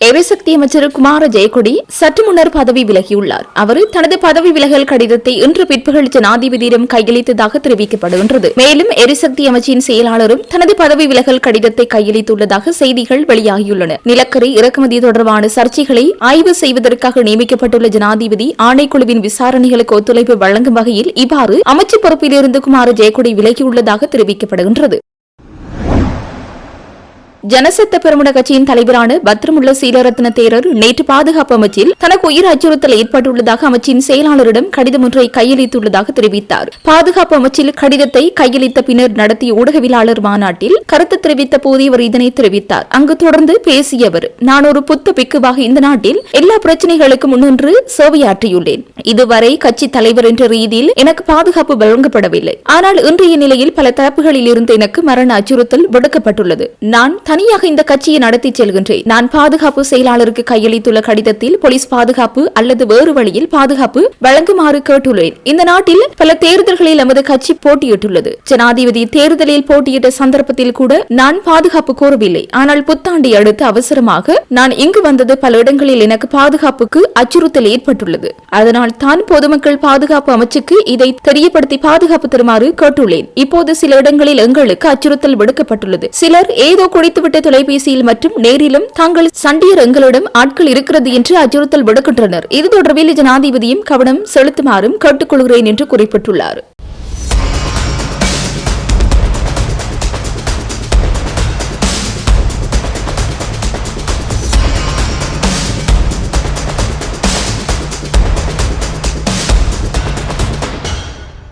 எரிசக்தி அமைச்சர் குமார ஜெயக்கொடி சற்று முன்னர் பதவி விலகியுள்ளார். அவர் தனது பதவி விலகல் கடிதத்தை இன்று பிற்பகல் ஜனாதிபதியிடம் கையளித்ததாக தெரிவிக்கப்படுகின்றது. மேலும் எரிசக்தி அமைச்சின் செயலாளரும் தனது பதவி விலகல் கடிதத்தை கையளித்துள்ளதாக செய்திகள் வெளியாகியுள்ளன. நிலக்கரி இறக்குமதி தொடர்பான சர்ச்சைகளை ஆய்வு செய்வதற்காக நியமிக்கப்பட்டுள்ள ஜனாதிபதி ஆணைக்குழுவின் விசாரணைகளுக்கு ஒத்துழைப்பு வழங்கும் வகையில் இவ்வாறு அமைச்சர் பொறுப்பிலிருந்து குமார ஜெயக்கொடி விலகியுள்ளதாக தெரிவிக்கப்படுகின்றது. ஜனசக்த பெரமுன கட்சியின் தலைவரான பத்ரமுல்ல சீலரத்ன தேரர் நேற்று பாதுகாப்பு அமைச்சில் தனக்கு உயிர் அச்சுறுத்தல் ஏற்பட்டுள்ளதாக அமைச்சின் செயலாளரிடம் கடிதம் ஒன்றை கையளித்துள்ளதாக தெரிவித்தார். பாதுகாப்பு அமைச்சில் கடிதத்தை கையளித்த பின்னர் நடத்திய ஊடகவியலாளர் மாநாட்டில் கருத்து தெரிவித்த போதே அவர் இதனை தெரிவித்தார். அங்கு தொடர்ந்து பேசிய அவர், நான் ஒரு புத்த பிக்குவாக இந்த நாட்டில் எல்லா பிரச்சனைகளுக்கும் முன்னின்று சேவையாற்றியுள்ளேன். இதுவரை கட்சி தலைவர் என்ற ரீதியில் எனக்கு பாதுகாப்பு வழங்கப்படவில்லை. ஆனால் இன்றைய நிலையில் பல தரப்புகளில் இருந்து எனக்கு மரண அச்சுறுத்தல் விடுக்கப்பட்டுள்ளது. நான் தனியாக இந்த கட்சியை நடத்தி செல்கின்றேன். நான் பாதுகாப்பு செயலாளருக்கு கையளித்துள்ள கடிதத்தில் போலீஸ் பாதுகாப்பு அல்லது வேறு வழியில் பாதுகாப்பு வழங்குமாறு கேட்டுள்ளேன். இந்த நாட்டில் பல தேர்தல்களில் நமது கட்சி போட்டியிட்டுள்ளது. ஜனாதிபதி தேர்தலில் போட்டியிட்ட சந்தர்ப்பத்தில் கூட நான் பாதுகாப்பு கோரவில்லை. ஆனால் புத்தாண்டை அடுத்து அவசரமாக நான் இங்கு வந்தது பல இடங்களில் எனக்கு பாதுகாப்புக்கு அச்சுறுத்தல் ஏற்பட்டுள்ளது. அதனால் தான் பொதுமக்கள் பாதுகாப்பு அமைச்சுக்கு இதை தெரியப்படுத்தி பாதுகாப்பு தருமாறு கேட்டுள்ளேன். இப்போது சில இடங்களில் எங்களுக்கு அச்சுறுத்தல் விடுக்கப்பட்டுள்ளது. சிலர் ஏதோ குடித்து தொலைபேசியில் மற்றும் நேரிலும் தாங்கள் சண்டியர் எங்களிடம் ஆட்கள் இருக்கிறது என்று அச்சுறுத்தல் விடுக்கின்றனர். இது தொடர்பில் ஜனாதிபதியும் கவனம் செலுத்துமாறும் கேட்டுக்கொள்கிறேன் என்று குறிப்பிட்டுள்ளார்.